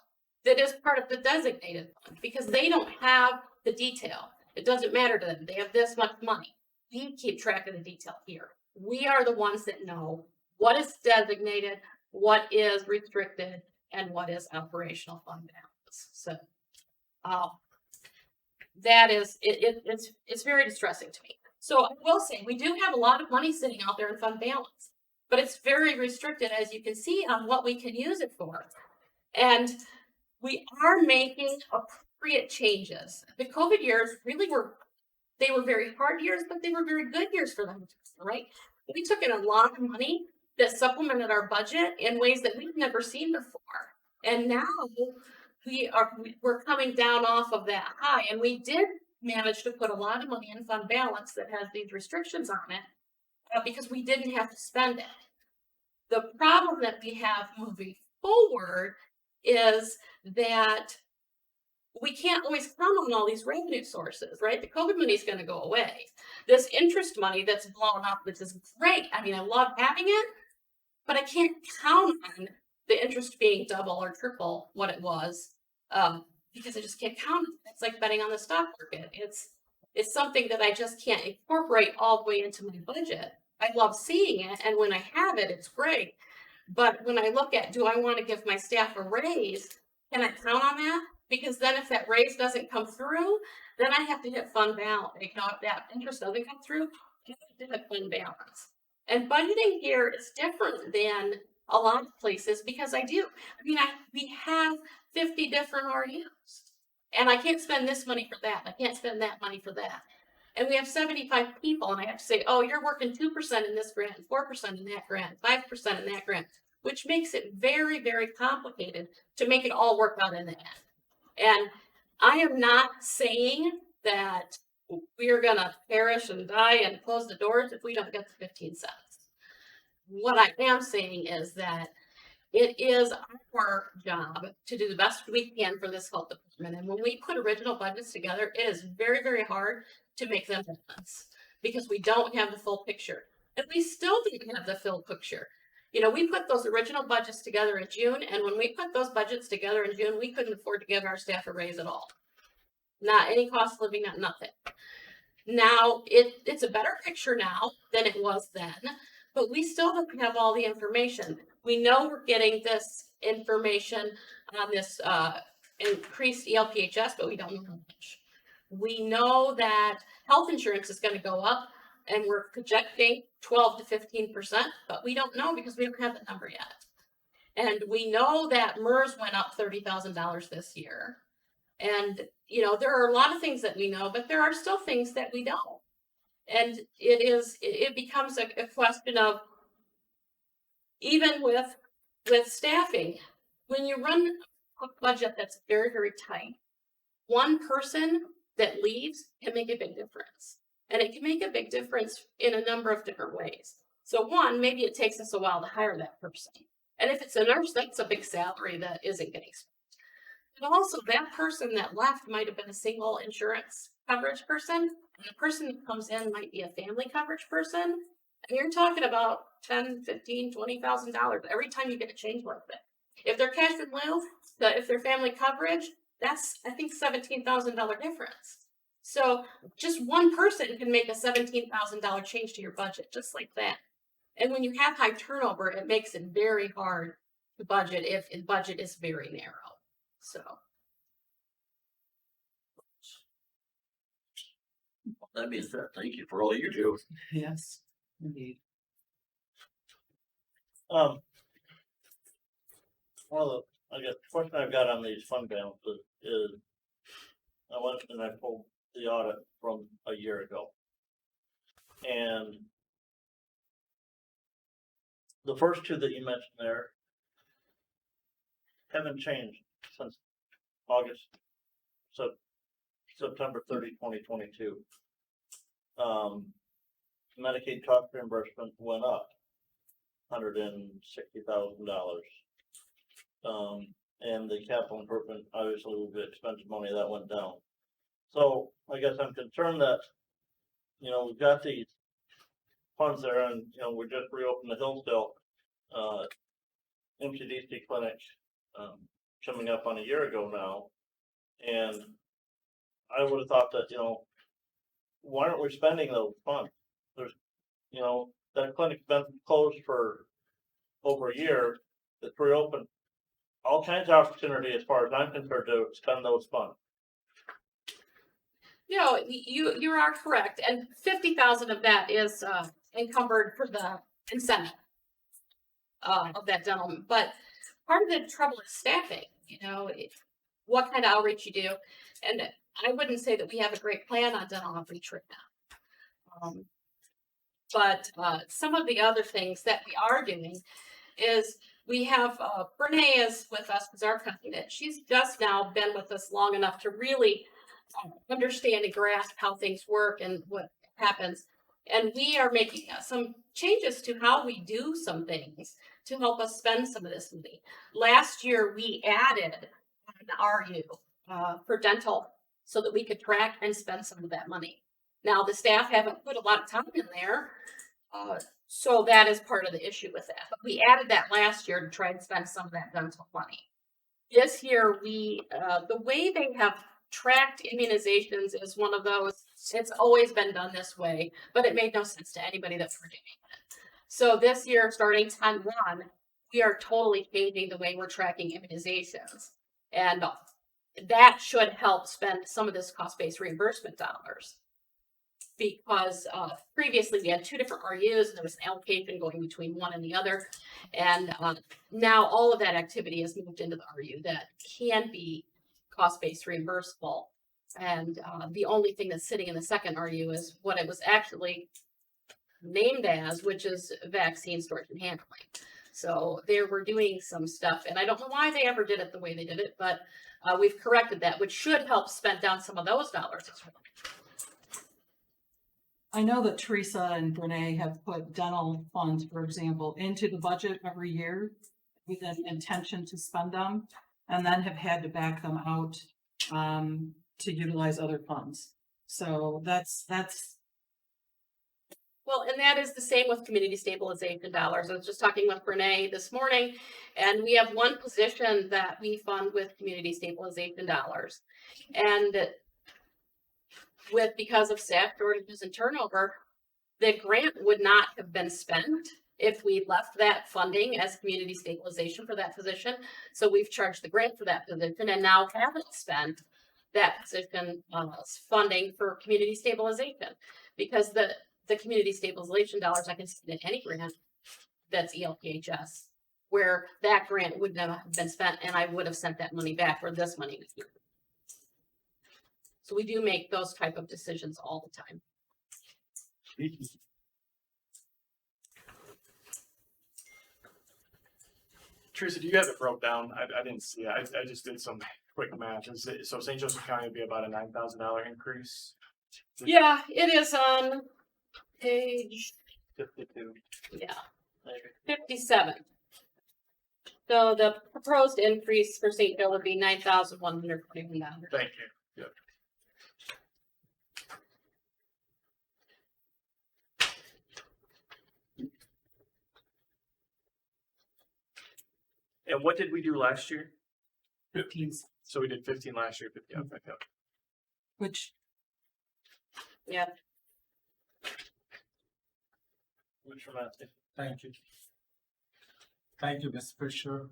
that is part of the designated fund because they don't have the detail. It doesn't matter to them. They have this much money. We keep track of the detail here. We are the ones that know what is designated, what is restricted, and what is operational fund balance. So that is, it's very distressing to me. So I will say, we do have a lot of money sitting out there in fund balance, but it's very restricted, as you can see, on what we can use it for. And we are making appropriate changes. The COVID years really were very hard years, but they were very good years for them, right? We took in a lot of money that supplemented our budget in ways that we've never seen before. And now we're coming down off of that high. And we did manage to put a lot of money in fund balance that has these restrictions on it because we didn't have to spend it. The problem that we have moving forward is that we can't always count on all these revenue sources, right? The COVID money is going to go away. This interest money that's blown up, which is great. I mean, I love having it, but I can't count on the interest being double or triple what it was because I just can't count. It's like betting on the stock market. It's something that I just can't incorporate all the way into my budget. I love seeing it, and when I have it, it's great. But when I look at, do I want to give my staff a raise? Can I count on that? Because then if that raise doesn't come through, then I have to hit fund balance. If that interest doesn't come through, I have to hit fund balance. And budgeting here is different than a lot of places because we have 50 different RUs. And I can't spend this money for that. I can't spend that money for that. And we have 75 people, and I have to say, oh, you're working 2% in this grant, 4% in that grant, 5% in that grant, which makes it very, very complicated to make it all work out in the end. And I am not saying that we are going to perish and die and close the doors if we don't get the 15 cents. What I am saying is that it is our job to do the best we can for this health department. And when we put original budgets together, it is very, very hard to make them balance because we don't have the full picture. And we still didn't have the full picture. We put those original budgets together in June, and when we put those budgets together in June, we couldn't afford to give our staff a raise at all. Not any cost of living, not nothing. Now, it's a better picture now than it was then, but we still don't have all the information. We know we're getting this information on this increased ELPHS, but we don't know how much. We know that health insurance is going to go up, and we're projecting 12 to 15%, but we don't know because we don't have that number yet. And we know that MERS went up $30,000 this year. And, there are a lot of things that we know, but there are still things that we don't. And it becomes a question of, even with staffing, when you run a budget that's very, very tight, one person that leaves can make a big difference. And it can make a big difference in a number of different ways. So one, maybe it takes us a while to hire that person. And if it's a nurse, that's a big salary that isn't getting spent. But also that person that left might have been a single insurance coverage person. And the person that comes in might be a family coverage person. And you're talking about $10,000, $15,000, $20,000 every time you get a change like that. If they're cash in lieu, if they're family coverage, that's, I think, $17,000 difference. So just one person can make a $17,000 change to your budget, just like that. And when you have high turnover, it makes it very hard to budget if the budget is very narrow. So. That being said, thank you for all you do. Yes, indeed. One of the question I've got on these fund balances is, I went and I pulled the audit from a year ago. And the first two that you mentioned there, haven't changed since August, September 30, 2022. Medicaid cost reimbursement went up $160,000. And the capital improvement, obviously with the expensive money, that went down. So I guess I'm concerned that, you know, we've got these funds there and, you know, we just reopened the Hillsdale, MCDC clinic, coming up on a year ago now. And I would have thought that, you know, why aren't we spending those funds? There's, you know, that clinic's been closed for over a year. It's reopened. All kinds of opportunity as far as I'm concerned to spend those funds. No, you are correct, and 50,000 of that is encumbered for the incentive of that gentleman. But part of the trouble is staffing. You know, what kind of outreach you do, and I wouldn't say that we have a great plan on dental outreach right now. But some of the other things that we are doing is we have Brene is with us as our company. She's just now been with us long enough to really understand and grasp how things work and what happens. And we are making some changes to how we do some things to help us spend some of this money. Last year, we added an RU for dental so that we could track and spend some of that money. Now, the staff haven't put a lot of time in there, so that is part of the issue with that. But we added that last year to try and spend some of that dental money. This year, we the way they have tracked immunizations is one of those, it's always been done this way, but it made no sense to anybody that we're doing it. So this year, starting 10/1, we are totally changing the way we're tracking immunizations. And that should help spend some of this cost-based reimbursement dollars. Because previously we had two different RUs and there was an allocation going between one and the other. And now all of that activity has moved into the RU that can be cost-based reimbursable. And the only thing that's sitting in the second RU is what it was actually named as, which is vaccine storage and handling. So they were doing some stuff, and I don't know why they ever did it the way they did it, but we've corrected that, which should help spend down some of those dollars as well. I know that Teresa and Brene have put dental funds, for example, into the budget every year with an intention to spend them, and then have had to back them out to utilize other funds. So that's. Well, and that is the same with community stabilization dollars. I was just talking with Brene this morning, and we have one position that we fund with community stabilization dollars. And because of staff shortages and turnover, the grant would not have been spent if we left that funding as community stabilization for that position. So we've charged the grant for that position and now haven't spent that position funding for community stabilization, because the community stabilization dollars I can spend in any grant that's ELPHS, where that grant would never have been spent and I would have sent that money back where this money was here. So we do make those type of decisions all the time. Teresa, do you have it broke down? I didn't see it. I just did some quick math. So St. Joseph County would be about a $9,000 increase. Yeah, it is on page 52. 57. So the proposed increase for St. Joe would be $9,121. Thank you. Yep. And what did we do last year? 15. So we did 15 last year, 50 up, back up. Which, Yeah. Commissioner Matthews. Thank you. Thank you, Ms. Fisher.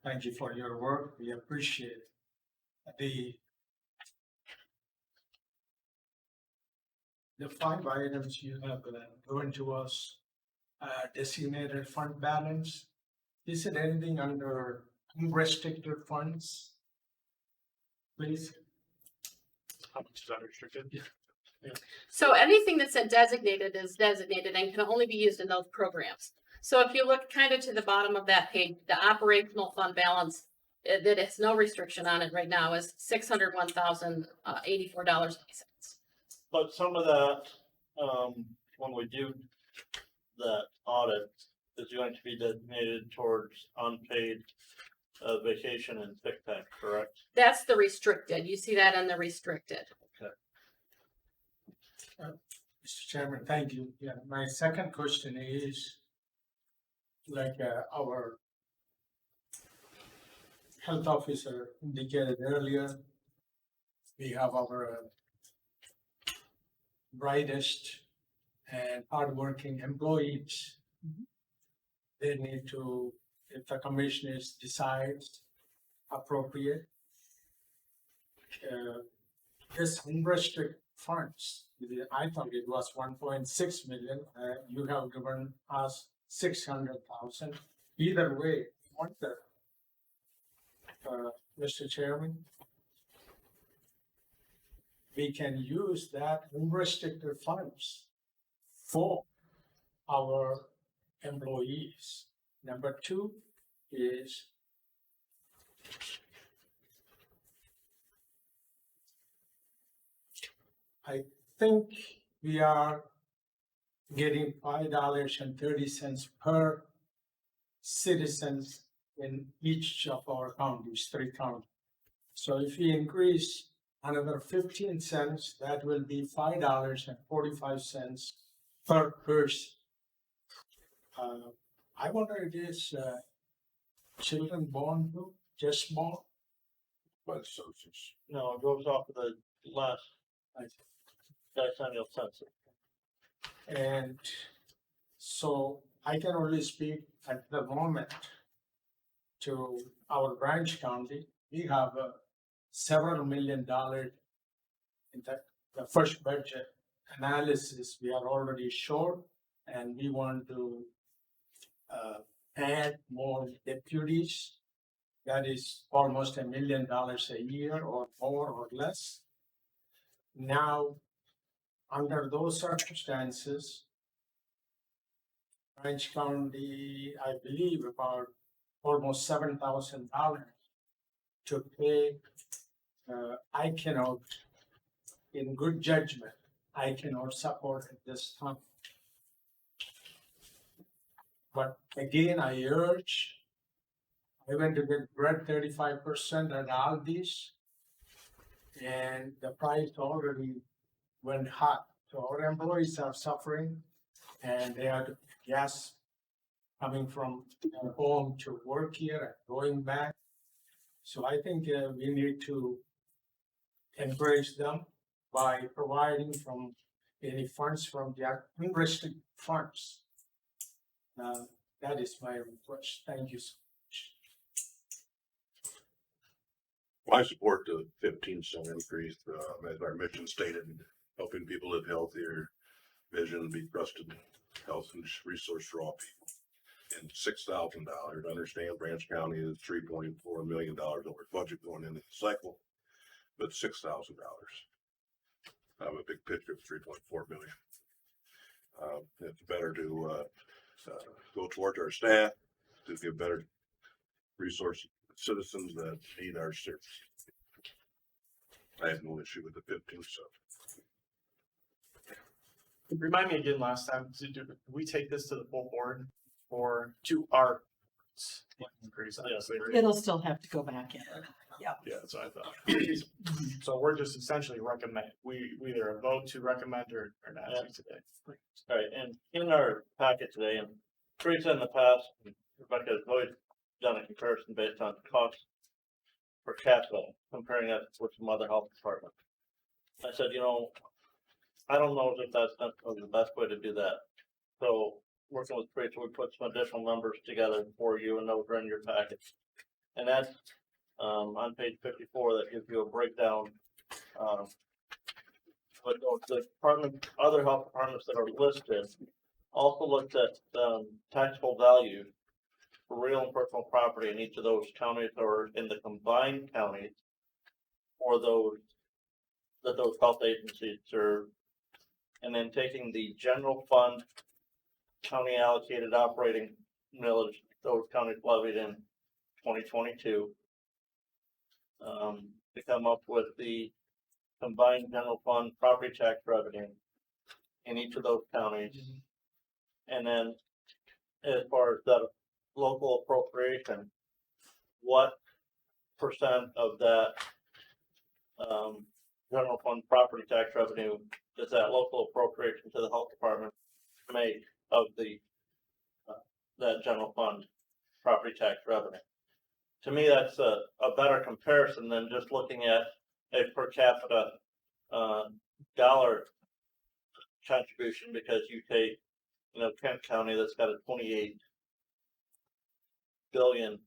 Thank you for your work. We appreciate the 5 items you have given to us. Designated fund balance. Is it anything under unrestricted funds? Please. How much is unrestricted? So anything that's designated is designated and can only be used in those programs. So if you look kind of to the bottom of that page, the operational fund balance, that has no restriction on it right now is $601,084. But some of that, when we do that audit, is going to be designated towards unpaid vacation and sick time, correct? That's the restricted. You see that in the restricted. Mr. Chairman, thank you. Yeah, my second question is, like, our health officer indicated earlier, we have our brightest and hardworking employees. They need to, if the commissioners decides appropriate, this unrestricted funds, I thought it was 1.6 million, you have given us 600,000. Either way, wonder, Mr. Chairman, we can use that unrestricted funds for our employees. Number two is I think we are getting $5.30 per citizens in each of our counties, 3 counties. So if we increase another 15 cents, that will be $5.45 per person. I wonder if it is children born to, just born? By the census. No, it goes off of the last decennial census. And so I can only speak at the moment to our branch county. We have several $1 million in the first budget analysis. We are already short, and we want to add more deputies. That is almost $1 million a year, or more or less. Now, under those circumstances, Branch County, I believe, about almost $7,000 to pay. I cannot, in good judgment, I cannot support at this time. But again, I urge, I went to get bread 35% at Aldi's, and the price already went hot. So our employees are suffering, and they had gas coming from their home to work here and going back. So I think we need to encourage them by providing from any funds from their unrestricted funds. That is my request. Thank you so much. I support the 15-cent increase, as our mission stated, helping people live healthier, vision, be trusted, health and resource for all people. And $6,000, understand Branch County is $3.4 million over budget going into the cycle, but $6,000. I have a big picture of 3.4 million. It's better to go towards our staff to give better resources to citizens that need our service. I have no issue with the 15 cents. Remind me again last time, did we take this to the full board or to our increase? Obviously, right? It'll still have to go back in. Yeah, that's what I thought. So we're just essentially recommend, we either vote to recommend or not today. All right, and in our packet today, and Teresa in the past, Rebecca has always done a comparison based on cost for Castle, comparing it with some other health departments. I said, I don't know if that's not the best way to do that. So working with Teresa, we put some additional numbers together for you, and those are in your package. And that's on page 54, that gives you a breakdown. But the department, other health departments that are listed also looked at taxable value for real and personal property in each of those counties or in the combined counties for those that those health agencies serve, and then taking the general fund county allocated operating millage those counties levied in 2022. To come up with the combined general fund property tax revenue in each of those counties. And then as far as the local appropriation, what percent of that general fund property tax revenue does that local appropriation to the health department make of the that general fund property tax revenue? To me, that's a better comparison than just looking at a per capita dollar contribution, because you take, Kent County that's got a $28 billion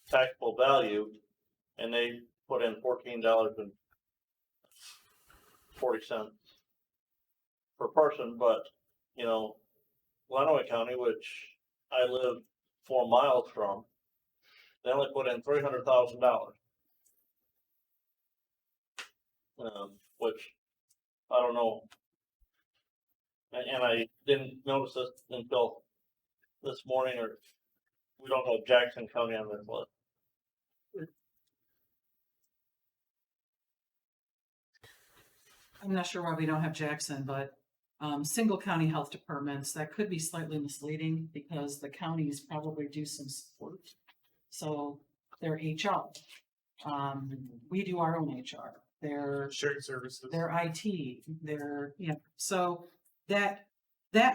taxable value, and they put in $14.40 per person, but Lenawee County, which I live 4 miles from, they only put in $300,000. Which I don't know. And I didn't notice this until this morning, or we don't have Jackson County on this list. I'm not sure why we don't have Jackson, but single county health departments, that could be slightly misleading because the counties probably do some support. So their HR, we do our own HR, their Shared services. their IT, their, so that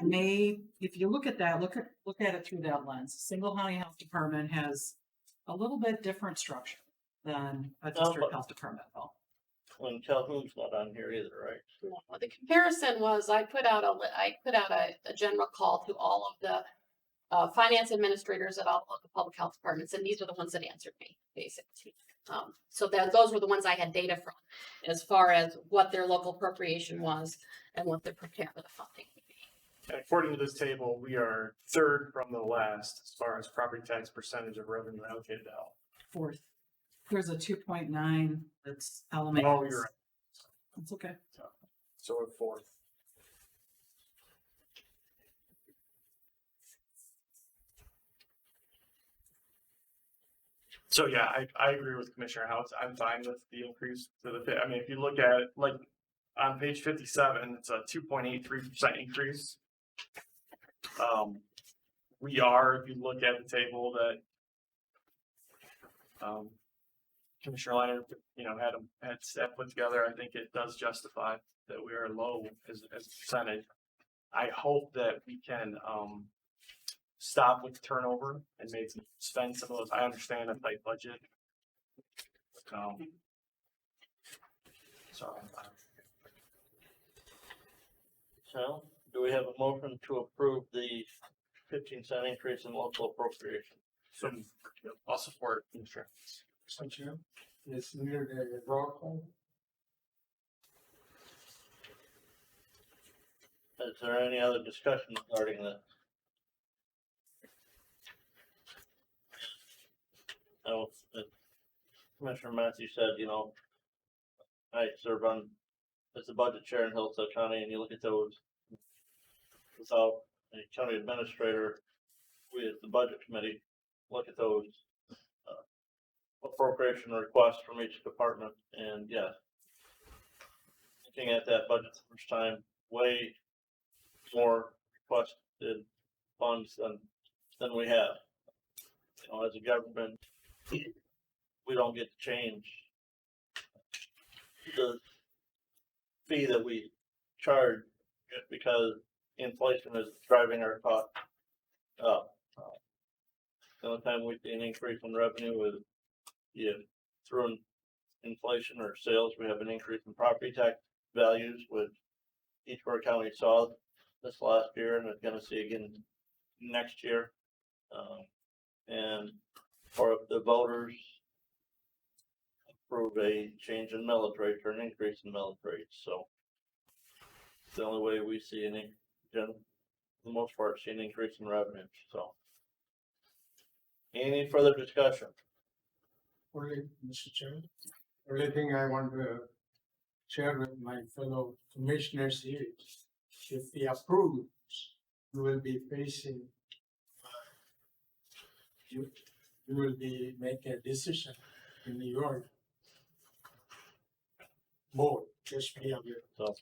may, if you look at that, look at it through that lens. Single county health department has a little bit different structure than a district health department though. When Calhoun's not on here either, right? No, the comparison was I put out a general call to all of the finance administrators at all of the public health departments, and these are the ones that answered me, basically. So those were the ones I had data from, as far as what their local appropriation was and what their per capita funding would be. And according to this table, we are third from the last as far as property tax percentage of revenue allocated to health. Fourth. There's a 2.9 that's elementary. Oh, you're right. It's okay. So we're fourth. So yeah, I agree with Commissioner House. I'm fine with the increase to the, I mean, if you look at it, like on page 57, it's a 2.83% increase. We are, if you look at the table that Commissioner Leonard, had staff put together, I think it does justify that we are low as a percentage. I hope that we can stop with turnover and maybe spend some of those. I understand a tight budget. So, do we have a motion to approve the 15-cent increase in local appropriation? So I'll support insurance. Thank you. Is needed a roll call. Is there any other discussion regarding that? No, Commissioner Matthew said, I serve on, as a budget chair in Hillsdale County, and you look at those without a county administrator, we as the budget committee look at those appropriation requests from each department, and yeah, looking at that budget the first time, way more requested funds than we have. As a government, we don't get to change the fee that we charge just because inflation is driving our cost up. The only time we see an increase in revenue is through inflation or sales. We have an increase in property tax values, which each of our counties saw this last year and is going to see again next year. And for the voters approve a change in millage rate or an increase in millage rates, so it's the only way we see for the most part, see an increase in revenue. So, any further discussion? Only, Mr. Chairman, only thing I want to share with my fellow commissioners here. If he approves, we will be facing, you will be making a decision in New York. Board, just be aware. So,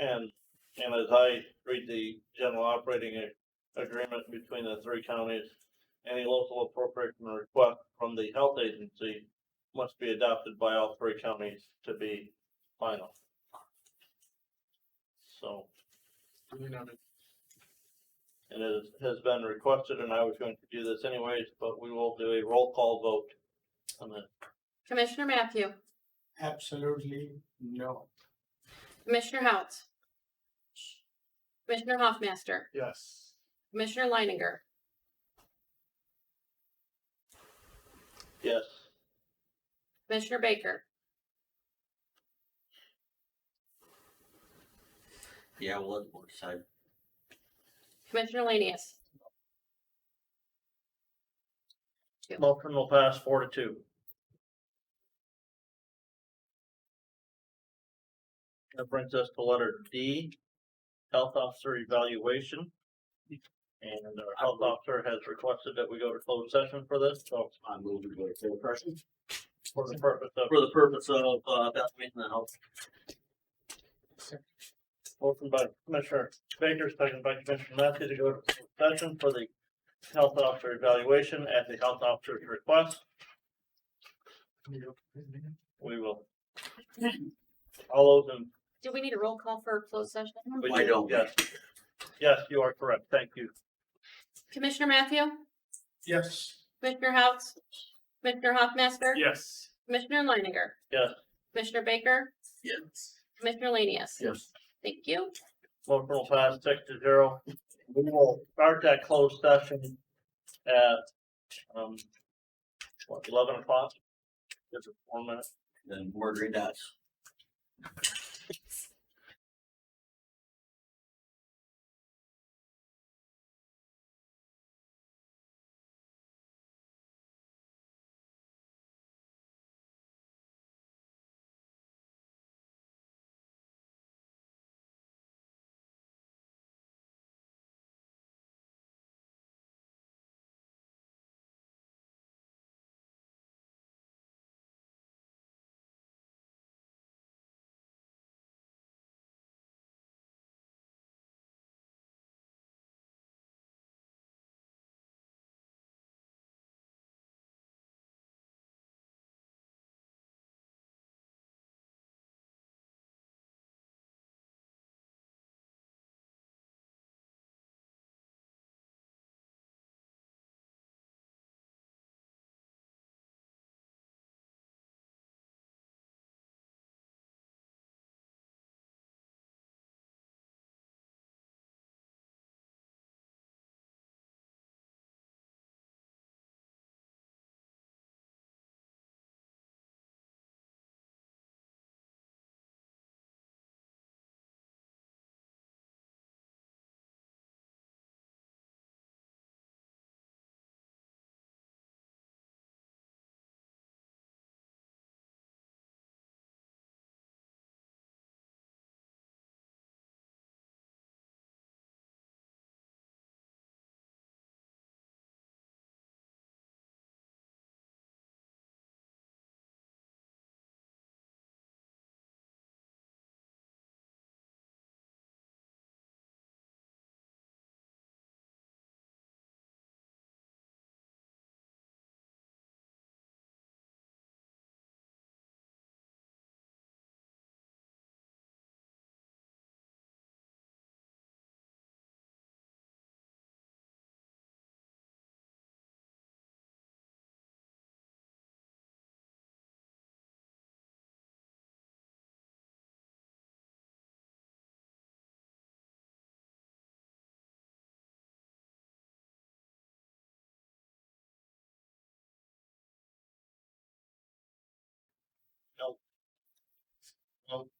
and as I read the general operating agreement between the three counties, any local appropriation request from the health agency must be adopted by all three counties to be final. So, and it has been requested, and I was going to do this anyways, but we will do a roll call vote on that. Commissioner Matthew, Absolutely no. Commissioner Houts, Commissioner Hoffmaster, Yes. Commissioner Leininger, Yes. Commissioner Baker, Yeah, we'll let the board decide. Commissioner Lanius. Motion will pass 4-2. That brings us to letter D, health officer evaluation. And our health officer has requested that we go to closed session for this, so I move to go to full person for the purpose of. for the purpose of, evaluating the health. Motion by Commissioner Baker, second by Commissioner Matthew to go to closed session for the health officer evaluation at the health officer's request. We will. All those in. Do we need a roll call for closed session? we I do, don't. Yes. Yes, you are correct. Thank you. Commissioner Matthew, Yes. Commissioner Houts, Commissioner Hoffmaster, Yes. Commissioner Leininger, Yes. Commissioner Baker, Yes. Commissioner Lanius. Yes. Thank you. Motion will pass 6-0. We will start that closed session at, 11 o'clock? Just 1 minute. Then more green dots.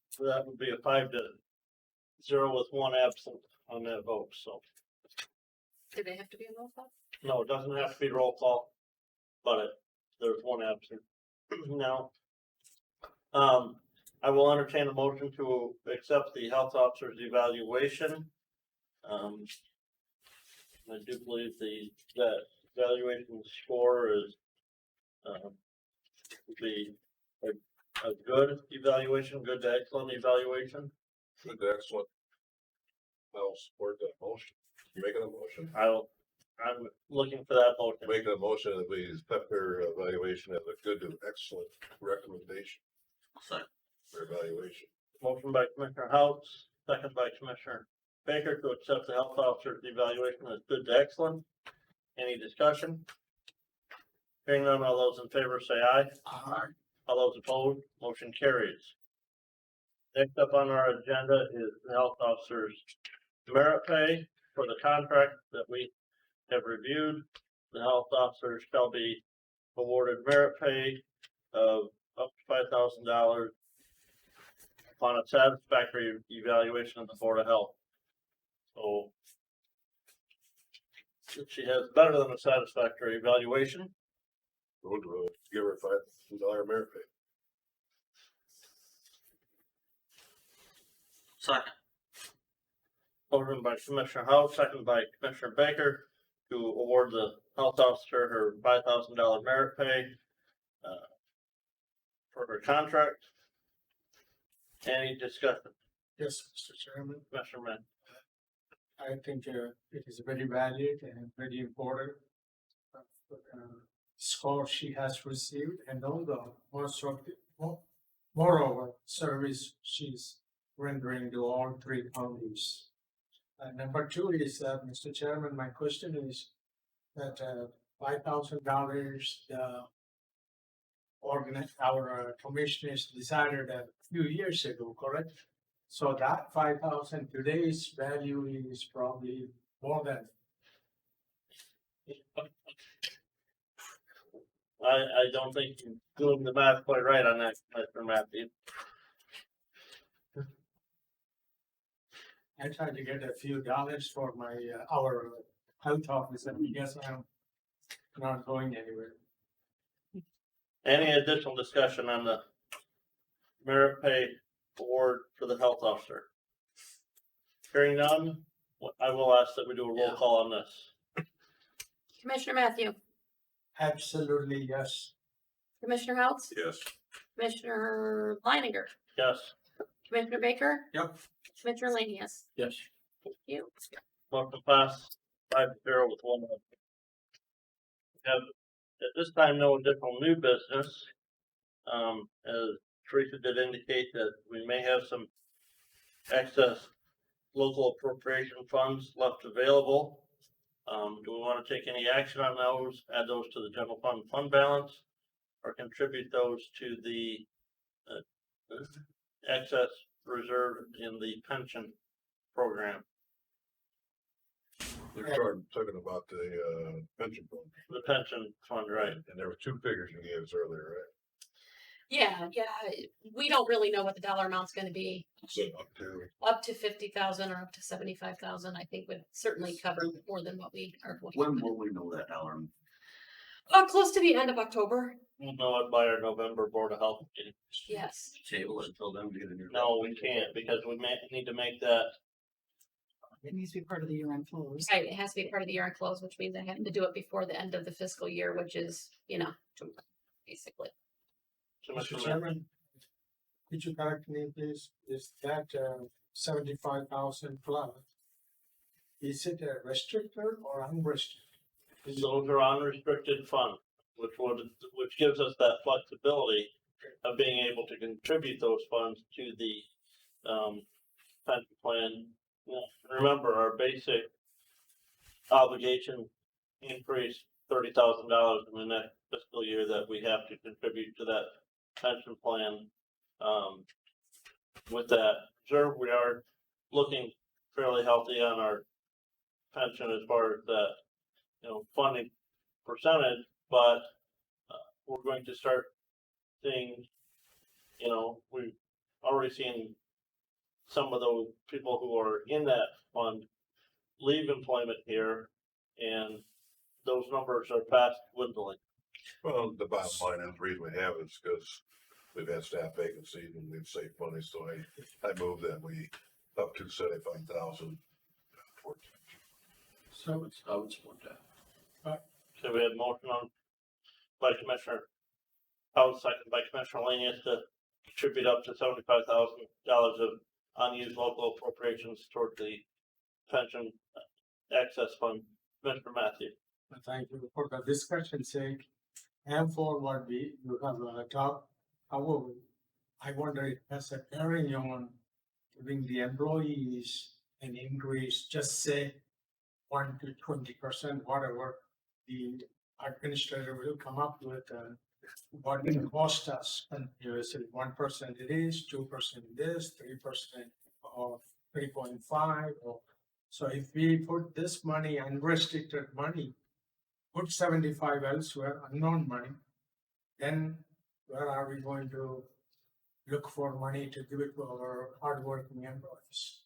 So that would be a 5-0 with 1 absent on that vote, so. Do they have to be a roll call? No, it doesn't have to be roll call, but there's 1 absent. Now, I will entertain a motion to accept the health officer's evaluation. I do believe that evaluation score is, would be a good evaluation, good to excellent evaluation. Good, excellent. I'll support that motion. You making a motion? I'm looking for that motion. Making a motion that we accept their evaluation as a good to excellent recommendation Second. for evaluation. Motion by Commissioner House, second by Commissioner Baker to accept the health officer's evaluation as good to excellent. Any discussion? Hearing none, all those in favor say aye. Aye. All those opposed, motion carries. Next up on our agenda is the health officer's merit pay for the contract that we have reviewed. The health officer shall be awarded merit pay of up to $5,000 upon a satisfactory evaluation of the Board of Health. So if she has better than a satisfactory evaluation, We'll give her $5,000 merit pay. Second. motion by Commissioner House, second by Commissioner Baker to award the health officer her $5,000 merit pay for her contract. Any discussion, Yes, Mr. Chairman, Commissioner Mann? I think it is very valid and very important. Score she has received and all the moreover service she's rendering to all three counties. Number two is, Mr. Chairman, my question is that $5,000, our commissioners decided a few years ago, correct? So that 5,000 today's value is probably more than. I don't think you're doing the math quite right on that, Mr. Matthew. I tried to get a few dollars for my, our health office, and I guess I'm not going anywhere. Any additional discussion on the merit pay award for the health officer? Hearing none, I will ask that we do a roll call on this. Commissioner Matthew, Absolutely, yes. Commissioner House, Yes. Commissioner Leininger, Yes, Commissioner Baker, Yep. Commissioner Lane, yes. Yes. Thank you. motion passed 5-0 with one vote. We have at this time no additional new business. As Teresa did indicate that we may have some excess local appropriation funds left available. Do we want to take any action on those, add those to the general fund balance, or contribute those to the excess reserve in the pension program? We're talking about the pension fund. The pension fund, right? And there were two figures you gave us earlier, right? Yeah, we don't really know what the dollar amount's gonna be. So Up to 50,000 or up to 75,000, I think would certainly cover more than what we are. When will we know that dollar? Close to the end of October, We'll know it by our November Board of Health meeting. yes. Table it until then to get a new. No, we can't, because we need to make that, It needs to be part of the year-end close. Right, it has to be part of the year end close, which means I have to do it before the end of the fiscal year, which is, basically. so Mr. Mr. Mayor, Chairman, could you correct me, please? Is that 75,000 plus? Is it a restricted or unrestricted? those are unrestricted funds, which gives us that flexibility of being able to contribute those funds to the pension plan. Remember, our basic obligation increased $30,000 in the next fiscal year that we have to contribute to that pension plan. With that reserve, we are looking fairly healthy on our pension as far as that, funding percentage, but we're going to start seeing, we've already seen some of those people who are in that fund leave employment here, and those numbers are fast dwindling. Well, the bottom line is the reason we have it is because we've had staff vacancies and we've saved money, so I move that we up to 75,000. So I would support that. So we had motion on by Commissioner House, second by Commissioner Lanius to contribute up to $75,000 of unused local appropriations toward the pension access fund. Mr. Matthew. thank you for the discussion's sake and for what you have talked. However, I wonder if as a bearing on giving the employees an increase, just say 1 to 20%, whatever the administrator will come up with, what it cost us. And you say 1% it is, 2% it is, 3% or 3.5 or so if we put this money, unrestricted money, put 75 elsewhere, unknown money, then where are we going to look for money to give it to our hardworking employees?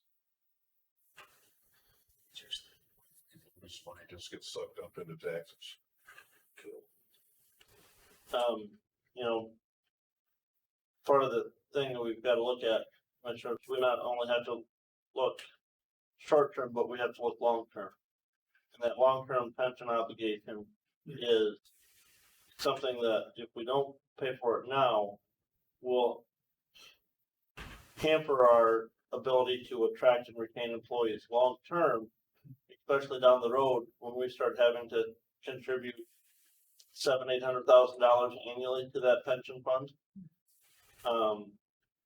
This money just gets sucked up into taxes. You know, part of the thing that we've got to look at, Commissioner, we not only have to look short term, but we have to look long term. And that long term pension obligation is something that if we don't pay for it now, will hamper our ability to attract and retain employees long term, especially down the road when we start having to contribute $700,000-800,000 annually to that pension fund.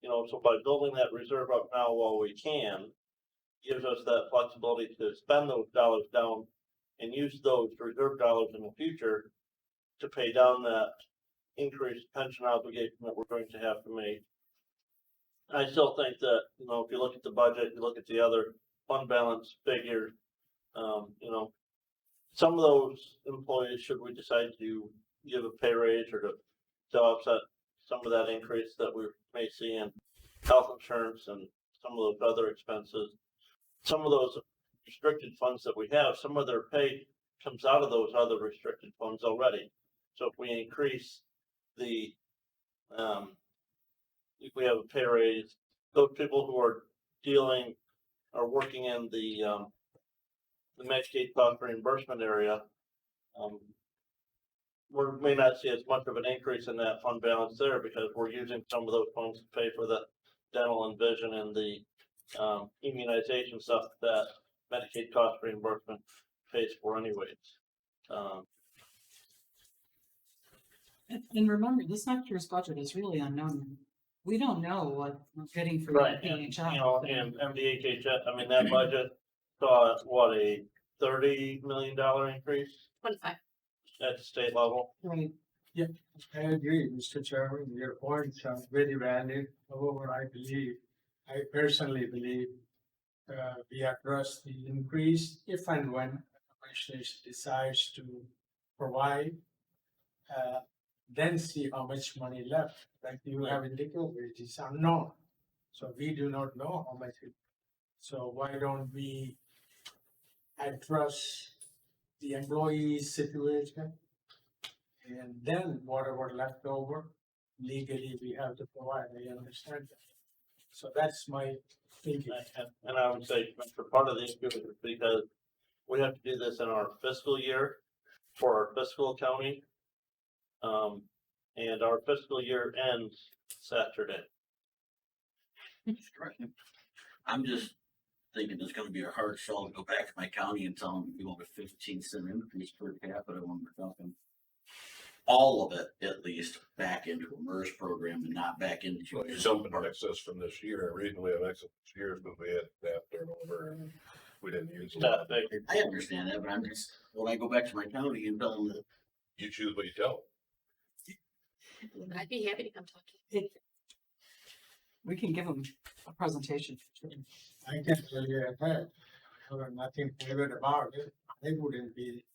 You know, so by building that reserve up now while we can, gives us that flexibility to spend those dollars down and use those reserve dollars in the future to pay down that increased pension obligation that we're going to have to make. I still think that, you know, if you look at the budget, you look at the other fund balance figures, you know, some of those employees, should we decide to give a pay raise or to offset some of that increase that we may see in health insurance and some of those other expenses, some of those restricted funds that we have, some of their pay comes out of those other restricted funds already. So if we increase the, if we have a pay raise, those people who are working in the Medicaid cost reimbursement area, we may not see as much of an increase in that fund balance there because we're using some of those funds to pay for the dental and vision and the immunization stuff that Medicaid cost reimbursement pays for anyways. And remember, this next year's budget is really unknown. We don't know what we're getting for Right, the and, PHI. you know, and MDHHS, I mean, that budget saw what, a $30 million increase 25. at the state level. Right. I agree, Mr. Chairman, your points are very valid. However, I personally believe we address the increase if and when the commissioner decides to provide, then see how much money left. Like you have indicated, it is unknown. So we do not know how much. So why don't we address the employee's situation? And then whatever left over, legally we have to provide, I understand that. So that's my thinking. And I would say, for part of the issue is because we have to do this in our fiscal year for our fiscal accounting. And our fiscal year ends Saturday. I'm just thinking it's gonna be a hard sell to go back to my county and tell them we want a 15-cent increase per capita when we're talking all of it, at least, back into a MERS program and not back into. So you jumping in excess from this year, originally we had excess this year, but we had staff turnover and we didn't use a lot. I understand that, but I'm just, when I go back to my county and tell them that. You choose what you tell I'd be happy to come talk to you. We can give them a presentation. I can tell you ahead, I have nothing private about it. I wouldn't be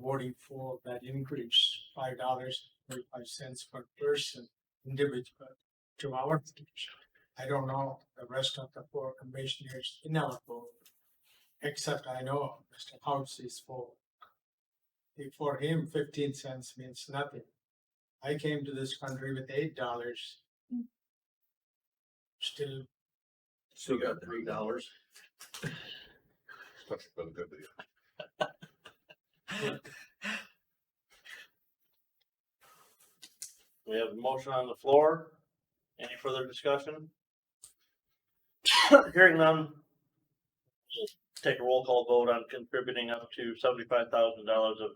voting for that increase, $5.35 per person, individual, to our station. I don't know the rest of the four commissioners in our board, except I know Mr. House is for. For him, 15 cents means nothing. I came to this country with $8. Still, Still got $3. That's been a good deal. We have a motion on the floor. Any further discussion? Hearing none. We'll take a roll call vote on contributing up to $75,000 of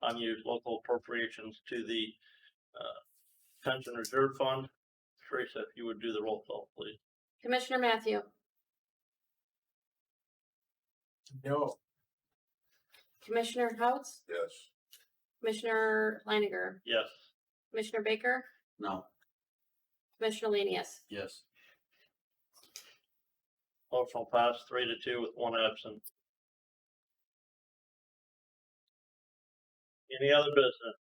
unused local appropriations to the pension reserve fund. Teresa, if you would do the roll call, please. Commissioner Matthew, no, Commissioner Houts, Yes. Commissioner Leininger, Yes. Commissioner Baker, No, Commissioner Lanius. Yes. Motion will pass 3-2 with one absent. Any other business?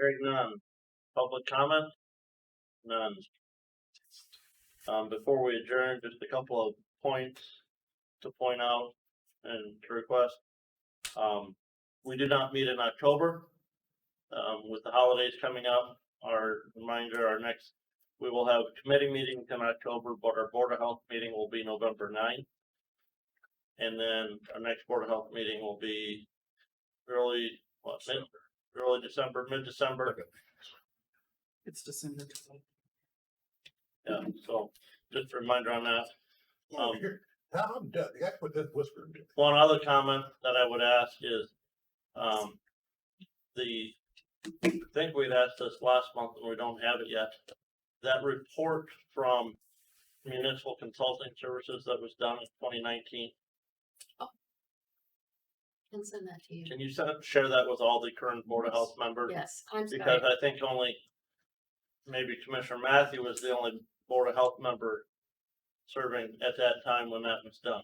Hearing none. Public comment? None. Before we adjourn, just a couple of points to point out and to request. We did not meet in October. With the holidays coming up, we will have committee meetings in October, but our Board of Health meeting will be November 9th. And then our next Board of Health meeting will be early December, mid-December. It's December. Yeah, so just a reminder on that. Now I'm done. You got to put this whisper in. One other comment that I would ask is, I think we've asked this last month and we don't have it yet. That report from Municipal Consulting Services that was done in 2019, Can send that to you. can you share that with all the current Board of Health members? Yes, I'm sorry. Because I think only maybe Commissioner Matthew was the only Board of Health member serving at that time when that was done.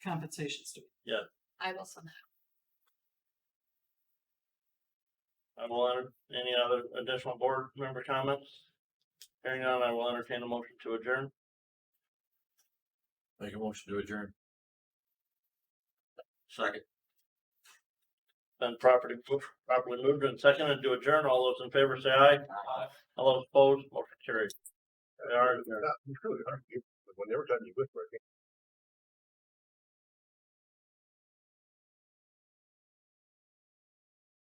Compensation student. I will send that. I will any other additional board member comments? Hearing none, I will entertain a motion to adjourn. Make a motion to adjourn. second. Been properly moved and seconded to adjourn. All those in favor say aye. All those opposed, motion carried. We are adjourned. You truly aren't. But whenever time you whisper, I can't